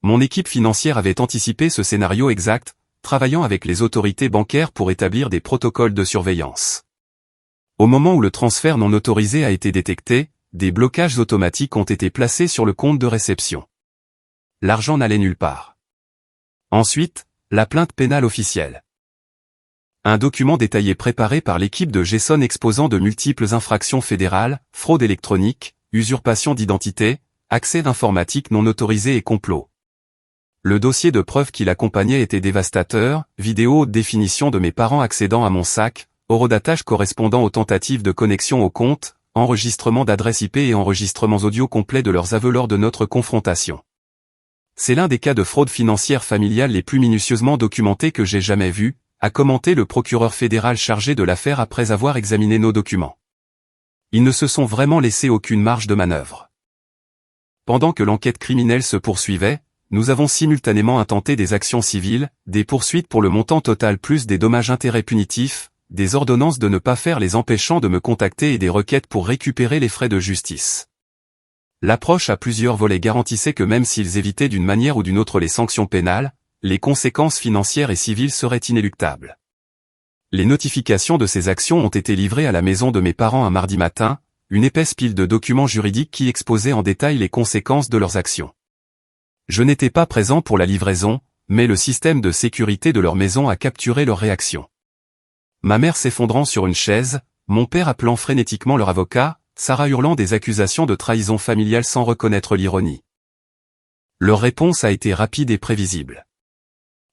Mon équipe financière avait anticipé ce scénario exact, travaillant avec les autorités bancaires pour établir des protocoles de surveillance. Au moment où le transfert non autorisé a été détecté, des blocages automatiques ont été placés sur le compte de réception. L'argent n'allait nulle part. Ensuite, la plainte pénale officielle. Un document détaillé préparé par l'équipe de GSON exposant de multiples infractions fédérales, fraude électronique, usurpation d'identité, accès d'informatique non autorisé et complot. Le dossier de preuves qui l'accompagnait était dévastateur, vidéo haute définition de mes parents accédant à mon sac, horodatage correspondant aux tentatives de connexion au compte, enregistrement d'adresse IP et enregistrements audio complets de leurs aveux lors de notre confrontation. C'est l'un des cas de fraude financière familiale les plus minutieusement documentés que j'ai jamais vu, a commenté le procureur fédéral chargé de l'affaire après avoir examiné nos documents. Ils ne se sont vraiment laissé aucune marge de manœuvre. Pendant que l'enquête criminelle se poursuivait, nous avons simultanément intenté des actions civiles, des poursuites pour le montant total plus des dommages-intérêts punitifs, des ordonnances de ne pas faire les empêchant de me contacter et des requêtes pour récupérer les frais de justice. L'approche à plusieurs volets garantissait que même s'ils évitaient d'une manière ou d'une autre les sanctions pénales, les conséquences financières et civiles seraient inéluctables. Les notifications de ces actions ont été livrées à la maison de mes parents un mardi matin, une épaisse pile de documents juridiques qui exposaient en détail les conséquences de leurs actions. Je n'étais pas présent pour la livraison, mais le système de sécurité de leur maison a capturé leur réaction. Ma mère s'effondrant sur une chaise, mon père appelant frénétiquement leur avocat, Sarah hurlant des accusations de trahison familiale sans reconnaître l'ironie. Leur réponse a été rapide et prévisible.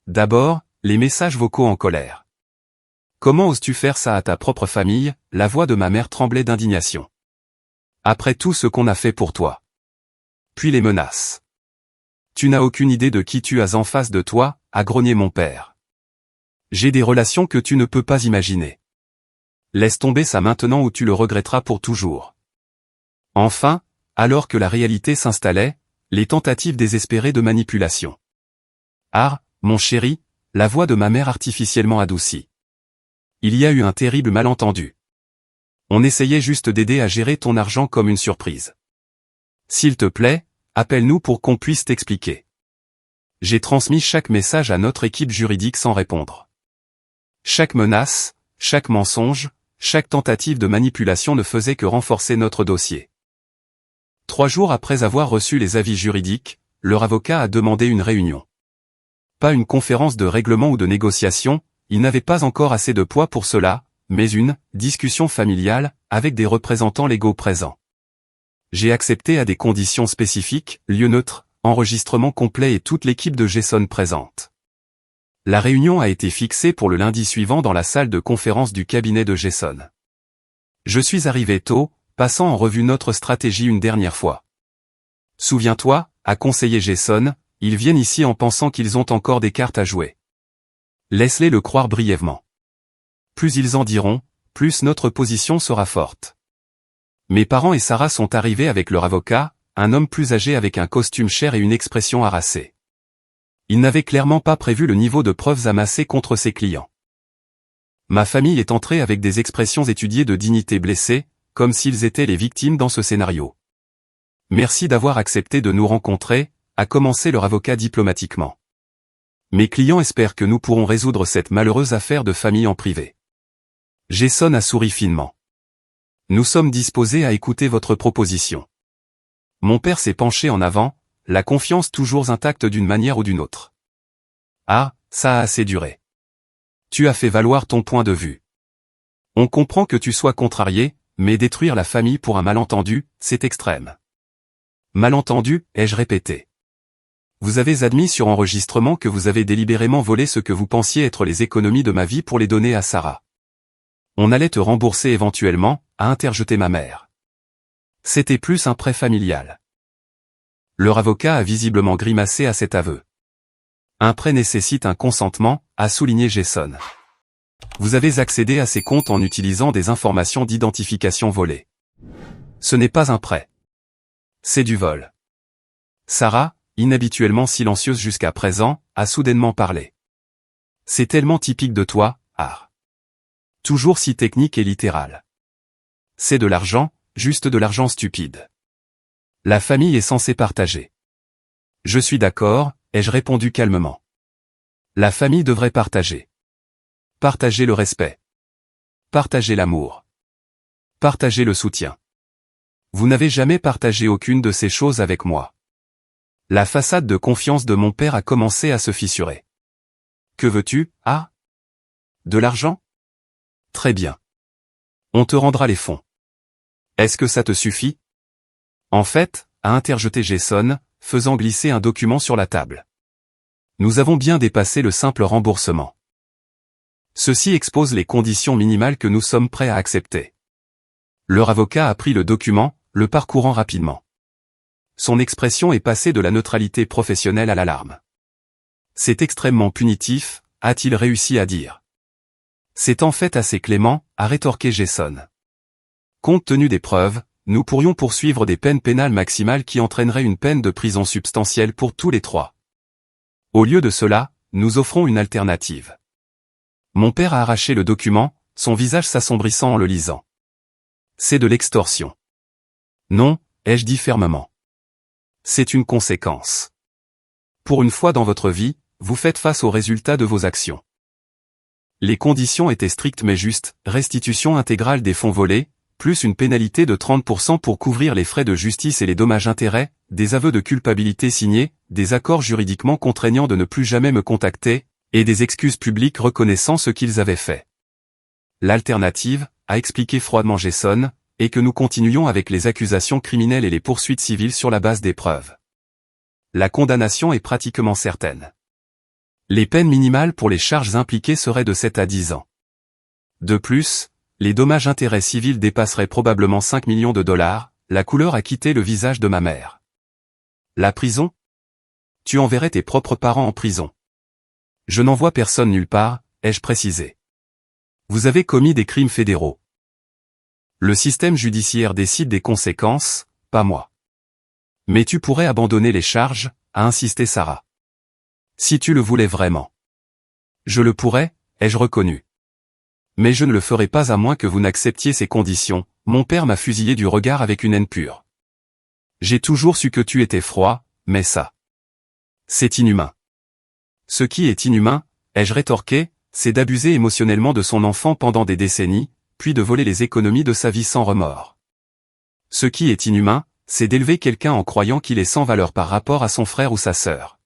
D'abord, les messages vocaux en colère. Comment oses-tu faire ça à ta propre famille? La voix de ma mère tremblait d'indignation. Après tout ce qu'on a fait pour toi. Puis les menaces. Tu n'as aucune idée de qui tu as en face de toi, a grogné mon père. J'ai des relations que tu ne peux pas imaginer. Laisse tomber ça maintenant ou tu le regretteras pour toujours. Enfin, alors que la réalité s'installait, les tentatives désespérées de manipulation. Ah, mon chéri, la voix de ma mère artificiellement adoucie. Il y a eu un terrible malentendu. On essayait juste d'aider à gérer ton argent comme une surprise. S'il te plaît, appelle-nous pour qu'on puisse t'expliquer. J'ai transmis chaque message à notre équipe juridique sans répondre. Chaque menace, chaque mensonge, chaque tentative de manipulation ne faisait que renforcer notre dossier. 3 jours après avoir reçu les avis juridiques, leur avocat a demandé une réunion. Pas une conférence de règlement ou de négociation, il n'avait pas encore assez de poids pour cela, mais une discussion familiale, avec des représentants légaux présents. J'ai accepté à des conditions spécifiques, lieu neutre, enregistrement complet et toute l'équipe de GSON présente. La réunion a été fixée pour le lundi suivant dans la salle de conférence du cabinet de GSON. Je suis arrivé tôt, passant en revue notre stratégie une dernière fois. Souviens-toi, a conseillé GSON, ils viennent ici en pensant qu'ils ont encore des cartes à jouer. Laisse-les le croire brièvement. Plus ils en diront, plus notre position sera forte. Mes parents et Sarah sont arrivés avec leur avocat, un homme plus âgé avec un costume cher et une expression harassée. Il n'avait clairement pas prévu le niveau de preuves amassées contre ses clients. Ma famille est entrée avec des expressions étudiées de dignité blessée, comme s'ils étaient les victimes dans ce scénario. Merci d'avoir accepté de nous rencontrer, a commencé leur avocat diplomatiquement. Mes clients espèrent que nous pourrons résoudre cette malheureuse affaire de famille en privé. GSON a souri finement. Nous sommes disposés à écouter votre proposition. Mon père s'est penché en avant, la confiance toujours intacte d'une manière ou d'une autre. Ah, ça a assez duré. Tu as fait valoir ton point de vue. On comprend que tu sois contrarié, mais détruire la famille pour un malentendu, c'est extrême. Malentendu, ai-je répété. Vous avez admis sur enregistrement que vous avez délibérément volé ce que vous pensiez être les économies de ma vie pour les donner à Sarah. On allait te rembourser éventuellement, a interjeté ma mère. C'était plus un prêt familial. Leur avocat a visiblement grimacé à cet aveu. Un prêt nécessite un consentement, a souligné Jason. Vous avez accédé à ces comptes en utilisant des informations d'identification volées. Ce n'est pas un prêt. C'est du vol. Sarah, inhabituellement silencieuse jusqu'à présent, a soudainement parlé. C'est tellement typique de toi, Har. Toujours si technique et littéral. C'est de l'argent, juste de l'argent stupide. La famille est censée partager. Je suis d'accord, ai-je répondu calmement. La famille devrait partager. Partager le respect. Partager l'amour. Partager le soutien. Vous n'avez jamais partagé aucune de ces choses avec moi. La façade de confiance de mon père a commencé à se fissurer. Que veux-tu, ah? De l'argent? Très bien. On te rendra les fonds. Est-ce que ça te suffit? En fait, a interjeté Jason, faisant glisser un document sur la table. Nous avons bien dépassé le simple remboursement. Ceci expose les conditions minimales que nous sommes prêts à accepter. Leur avocat a pris le document, le parcourant rapidement. Son expression est passée de la neutralité professionnelle à l'alarme. C'est extrêmement punitif, a-t-il réussi à dire. C'est en fait assez clément, a rétorqué Jason. Compte tenu des preuves, nous pourrions poursuivre des peines pénales maximales qui entraîneraient une peine de prison substantielle pour tous les trois. Au lieu de cela, nous offrons une alternative. Mon père a arraché le document, son visage s'assombrissant en le lisant. C'est de l'extorsion. Non, ai-je dit fermement. C'est une conséquence. Pour une fois dans votre vie, vous faites face aux résultats de vos actions. Les conditions étaient strictes mais justes, restitution intégrale des fonds volés, plus une pénalité de 30% pour couvrir les frais de justice et les dommages-intérêts, des aveux de culpabilité signés, des accords juridiquement contraignants de ne plus jamais me contacter, et des excuses publiques reconnaissant ce qu'ils avaient fait. L'alternative, a expliqué froidement Jason, est que nous continuions avec les accusations criminelles et les poursuites civiles sur la base des preuves. La condamnation est pratiquement certaine. Les peines minimales pour les charges impliquées seraient de 7 à 10 ans. De plus, les dommages-intérêts civils dépasseraient probablement 5 millions de dollars, la couleur a quitté le visage de ma mère. La prison? Tu enverrais tes propres parents en prison. Je n'envoie personne nulle part, ai-je précisé. Vous avez commis des crimes fédéraux. Le système judiciaire décide des conséquences, pas moi. Mais tu pourrais abandonner les charges, a insisté Sarah. Si tu le voulais vraiment. Je le pourrais, ai-je reconnu. Mais je ne le ferai pas à moins que vous n'acceptiez ces conditions, mon père m'a fusillé du regard avec une haine pure. J'ai toujours su que tu étais froid, mais ça. C'est inhumain. Ce qui est inhumain, ai-je rétorqué, c'est d'abuser émotionnellement de son enfant pendant des décennies, puis de voler les économies de sa vie sans remords. Ce qui est inhumain, c'est d'élever quelqu'un en croyant qu'il est sans valeur par rapport à son frère ou sa sœur.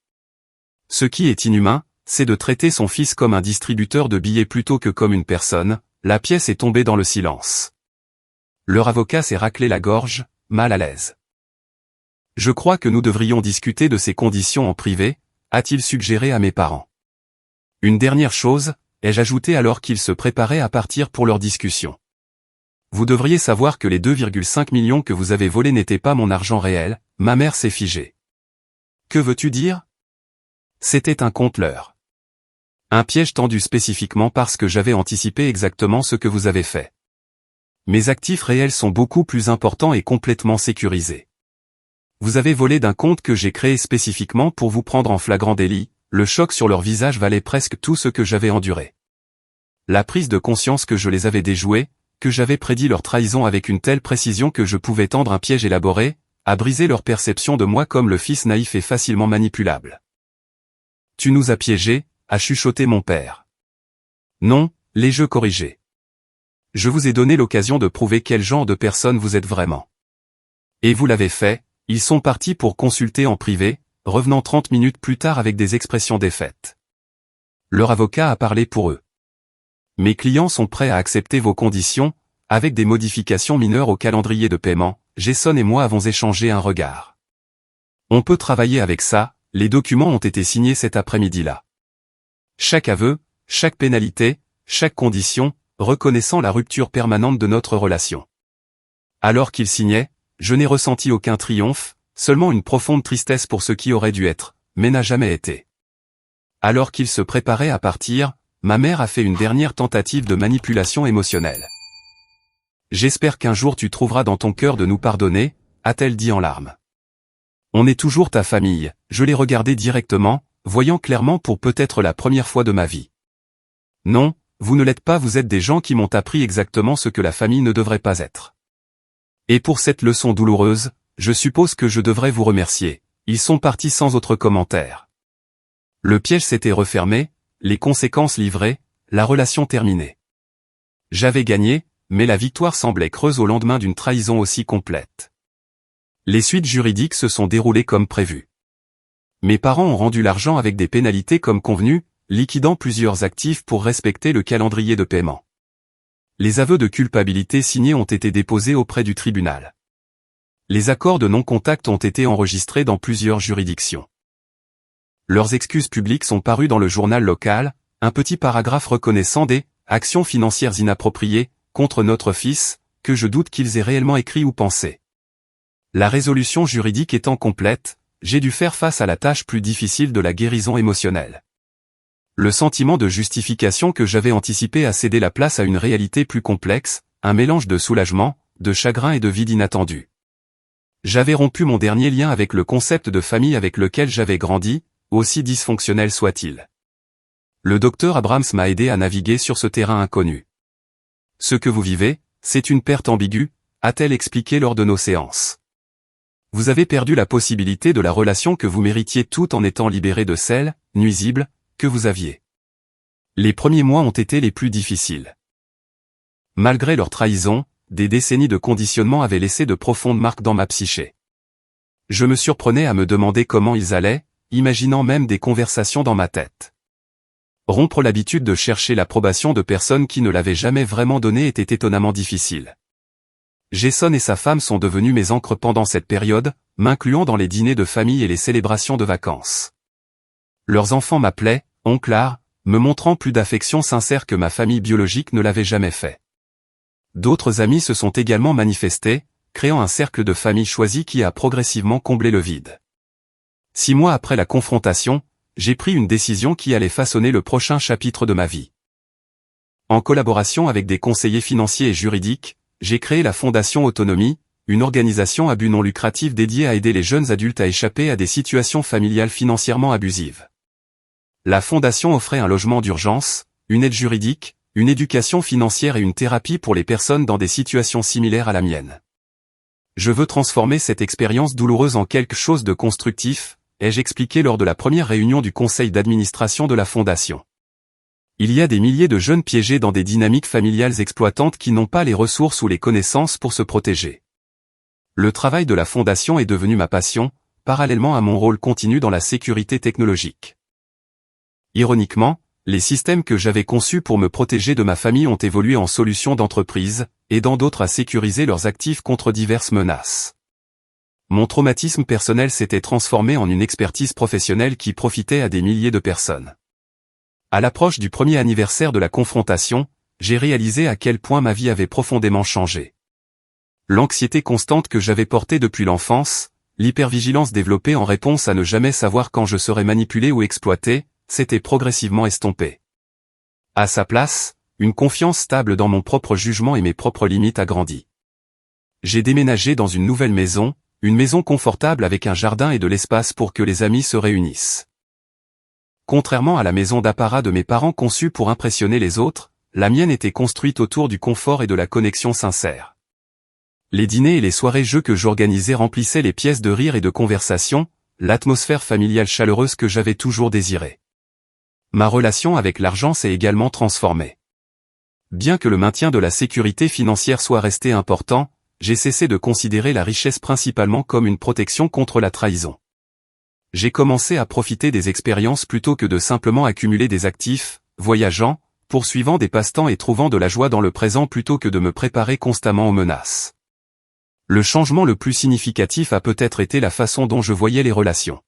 Ce qui est inhumain, c'est de traiter son fils comme un distributeur de billets plutôt que comme une personne. La pièce est tombée dans le silence. Leur avocat s'est raclé la gorge, mal à l'aise. Je crois que nous devrions discuter de ces conditions en privé, a-t-il suggéré à mes parents. Une dernière chose, ai-je ajouté alors qu'ils se préparaient à partir pour leur discussion. Vous devriez savoir que les 2,5 millions que vous avez volés n'étaient pas mon argent réel, ma mère s'est figée. Que veux-tu dire? C'était un compte-leur. Un piège tendu spécifiquement parce que j'avais anticipé exactement ce que vous avez fait. Mes actifs réels sont beaucoup plus importants et complètement sécurisés. Vous avez volé d'un compte que j'ai créé spécifiquement pour vous prendre en flagrant délit, le choc sur leur visage valait presque tout ce que j'avais enduré. La prise de conscience que je les avais déjoués, que j'avais prédit leur trahison avec une telle précision que je pouvais tendre un piège élaboré, a brisé leur perception de moi comme le fils naïf et facilement manipulable. Tu nous as piégés, a chuchoté mon père. Non, les jeux corrigés. Je vous ai donné l'occasion de prouver quel genre de personne vous êtes vraiment. Et vous l'avez fait, ils sont partis pour consulter en privé, revenant 30 minutes plus tard avec des expressions défaites. Leur avocat a parlé pour eux. Mes clients sont prêts à accepter vos conditions, avec des modifications mineures au calendrier de paiement, Jason et moi avons échangé un regard. On peut travailler avec ça, les documents ont été signés cet après-midi-là. Chaque aveu, chaque pénalité, chaque condition, reconnaissant la rupture permanente de notre relation. Alors qu'il signait, je n'ai ressenti aucun triomphe, seulement une profonde tristesse pour ce qui aurait dû être, mais n'a jamais été. Alors qu'il se préparait à partir, ma mère a fait une dernière tentative de manipulation émotionnelle. « J'espère qu'un jour tu trouveras dans ton cœur de nous pardonner », a-t-elle dit en larmes. « On est toujours ta famille », je l'ai regardé directement, voyant clairement pour peut-être la première fois de ma vie. « Non, vous ne l'êtes pas, vous êtes des gens qui m'ont appris exactement ce que la famille ne devrait pas être. Et pour cette leçon douloureuse, je suppose que je devrais vous remercier. » Ils sont partis sans autre commentaire. Le piège s'était refermé, les conséquences livrées, la relation terminée. J'avais gagné, mais la victoire semblait creuse au lendemain d'une trahison aussi complète. Les suites juridiques se sont déroulées comme prévu. Mes parents ont rendu l'argent avec des pénalités comme convenu, liquidant plusieurs actifs pour respecter le calendrier de paiement. Les aveux de culpabilité signés ont été déposés auprès du tribunal. Les accords de non-contact ont été enregistrés dans plusieurs juridictions. Leurs excuses publiques sont parues dans le journal local, un petit paragraphe reconnaissant des « actions financières inappropriées » contre notre fils, que je doute qu'ils aient réellement écrit ou pensé. La résolution juridique étant complète, j'ai dû faire face à la tâche plus difficile de la guérison émotionnelle. Le sentiment de justification que j'avais anticipé a cédé la place à une réalité plus complexe, un mélange de soulagement, de chagrin et de vide inattendu. J'avais rompu mon dernier lien avec le concept de famille avec lequel j'avais grandi, aussi dysfonctionnel soit-il. Le docteur Abrams m'a aidé à naviguer sur ce terrain inconnu. Ce que vous vivez, c'est une perte ambiguë, a-t-elle expliqué lors de nos séances. Vous avez perdu la possibilité de la relation que vous méritiez tout en étant libéré de celle, nuisible, que vous aviez. Les premiers mois ont été les plus difficiles. Malgré leur trahison, des décennies de conditionnement avaient laissé de profondes marques dans ma psyché. Je me surprenais à me demander comment ils allaient, imaginant même des conversations dans ma tête. Rompre l'habitude de chercher l'approbation de personnes qui ne l'avaient jamais vraiment donnée était étonnamment difficile. Jason et sa femme sont devenus mes ancres pendant cette période, m'incluant dans les dîners de famille et les célébrations de vacances. Leurs enfants m'appelaient « oncle Ar », me montrant plus d'affection sincère que ma famille biologique ne l'avait jamais fait. D'autres amis se sont également manifestés, créant un cercle de famille choisi qui a progressivement comblé le vide. 6 mois après la confrontation, j'ai pris une décision qui allait façonner le prochain chapitre de ma vie. En collaboration avec des conseillers financiers et juridiques, j'ai créé la Fondation Autonomie, une organisation à but non lucratif dédiée à aider les jeunes adultes à échapper à des situations familiales financièrement abusives. La Fondation offrait un logement d'urgence, une aide juridique, une éducation financière et une thérapie pour les personnes dans des situations similaires à la mienne. Je veux transformer cette expérience douloureuse en quelque chose de constructif, ai-je expliqué lors de la première réunion du conseil d'administration de la Fondation. Il y a des milliers de jeunes piégés dans des dynamiques familiales exploitantes qui n'ont pas les ressources ou les connaissances pour se protéger. Le travail de la Fondation est devenu ma passion, parallèlement à mon rôle continu dans la sécurité technologique. Ironiquement, les systèmes que j'avais conçus pour me protéger de ma famille ont évolué en solutions d'entreprise, aidant d'autres à sécuriser leurs actifs contre diverses menaces. Mon traumatisme personnel s'était transformé en une expertise professionnelle qui profitait à des milliers de personnes. À l'approche du premier anniversaire de la confrontation, j'ai réalisé à quel point ma vie avait profondément changé. L'anxiété constante que j'avais portée depuis l'enfance, l'hypervigilance développée en réponse à ne jamais savoir quand je serais manipulé ou exploité, s'était progressivement estompée. À sa place, une confiance stable dans mon propre jugement et mes propres limites a grandi. J'ai déménagé dans une nouvelle maison, une maison confortable avec un jardin et de l'espace pour que les amis se réunissent. Contrairement à la maison d'apparat de mes parents conçue pour impressionner les autres, la mienne était construite autour du confort et de la connexion sincère. Les dîners et les soirées-jeux que j'organisais remplissaient les pièces de rire et de conversation, l'atmosphère familiale chaleureuse que j'avais toujours désirée. Ma relation avec l'argent s'est également transformée. Bien que le maintien de la sécurité financière soit resté important, j'ai cessé de considérer la richesse principalement comme une protection contre la trahison. J'ai commencé à profiter des expériences plutôt que de simplement accumuler des actifs, voyageant, poursuivant des passe-temps et trouvant de la joie dans le présent plutôt que de me préparer constamment aux menaces. Le changement le plus significatif a peut-être été la façon dont je voyais les relations.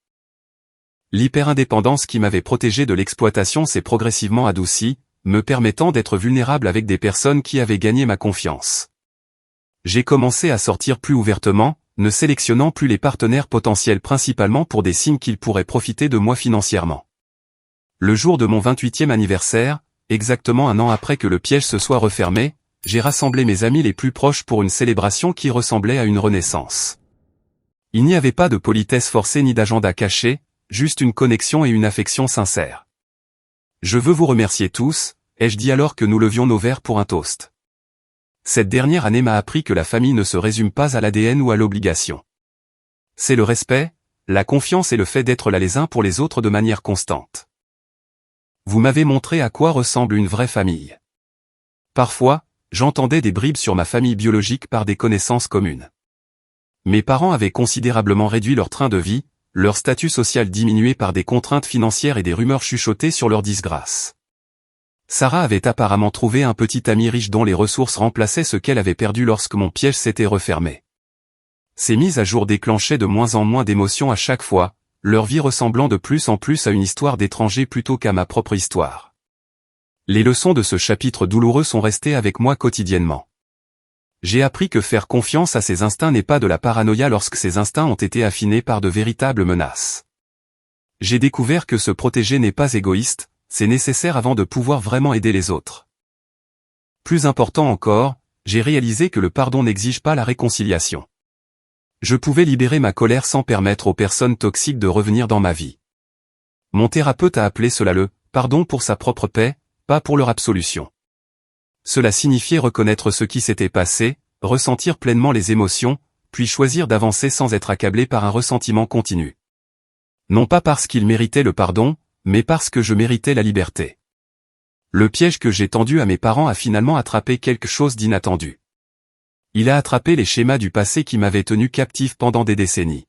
L'hyperindépendance qui m'avait protégé de l'exploitation s'est progressivement adoucie, me permettant d'être vulnérable avec des personnes qui avaient gagné ma confiance. J'ai commencé à sortir plus ouvertement, ne sélectionnant plus les partenaires potentiels principalement pour des signes qu'ils pourraient profiter de moi financièrement. Le jour de mon 28e anniversaire, exactement un an après que le piège se soit refermé, j'ai rassemblé mes amis les plus proches pour une célébration qui ressemblait à une renaissance. Il n'y avait pas de politesse forcée ni d'agenda caché, juste une connexion et une affection sincère. Je veux vous remercier tous, ai-je dit alors que nous levions nos verres pour un toast. Cette dernière année m'a appris que la famille ne se résume pas à l'ADN ou à l'obligation. C'est le respect, la confiance et le fait d'être là les uns pour les autres de manière constante. Vous m'avez montré à quoi ressemble une vraie famille. Parfois, j'entendais des bribes sur ma famille biologique par des connaissances communes. Mes parents avaient considérablement réduit leur train de vie, leur statut social diminué par des contraintes financières et des rumeurs chuchotées sur leur disgrâce. Sarah avait apparemment trouvé un petit ami riche dont les ressources remplaçaient ce qu'elle avait perdu lorsque mon piège s'était refermé. Ces mises à jour déclenchaient de moins en moins d'émotions à chaque fois, leur vie ressemblant de plus en plus à une histoire d'étranger plutôt qu'à ma propre histoire. Les leçons de ce chapitre douloureux sont restées avec moi quotidiennement. J'ai appris que faire confiance à ses instincts n'est pas de la paranoïa lorsque ces instincts ont été affinés par de véritables menaces. J'ai découvert que se protéger n'est pas égoïste, c'est nécessaire avant de pouvoir vraiment aider les autres. Plus important encore, j'ai réalisé que le pardon n'exige pas la réconciliation. Je pouvais libérer ma colère sans permettre aux personnes toxiques de revenir dans ma vie. Mon thérapeute a appelé cela le « pardon pour sa propre paix », pas pour leur absolution. Cela signifiait reconnaître ce qui s'était passé, ressentir pleinement les émotions, puis choisir d'avancer sans être accablé par un ressentiment continu. Non pas parce qu'il méritait le pardon, mais parce que je méritais la liberté. Le piège que j'ai tendu à mes parents a finalement attrapé quelque chose d'inattendu. Il a attrapé les schémas du passé qui m'avaient tenu captif pendant des décennies.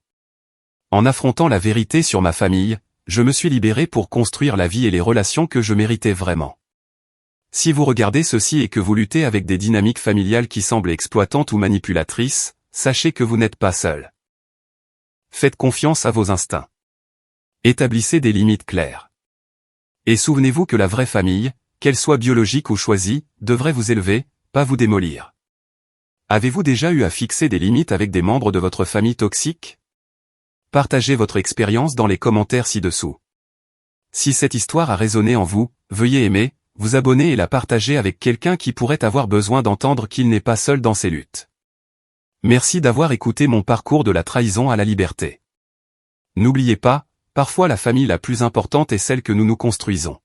En affrontant la vérité sur ma famille, je me suis libéré pour construire la vie et les relations que je méritais vraiment. Si vous regardez ceci et que vous luttez avec des dynamiques familiales qui semblent exploitantes ou manipulatrices, sachez que vous n'êtes pas seul. Faites confiance à vos instincts. Établissez des limites claires. Et souvenez-vous que la vraie famille, qu'elle soit biologique ou choisie, devrait vous élever, pas vous démolir. Avez-vous déjà eu à fixer des limites avec des membres de votre famille toxique? Partagez votre expérience dans les commentaires ci-dessous. Si cette histoire a résonné en vous, veuillez aimer, vous abonner et la partager avec quelqu'un qui pourrait avoir besoin d'entendre qu'il n'est pas seul dans ses luttes. Merci d'avoir écouté mon parcours de la trahison à la liberté. N'oubliez pas, parfois la famille la plus importante est celle que nous nous construisons.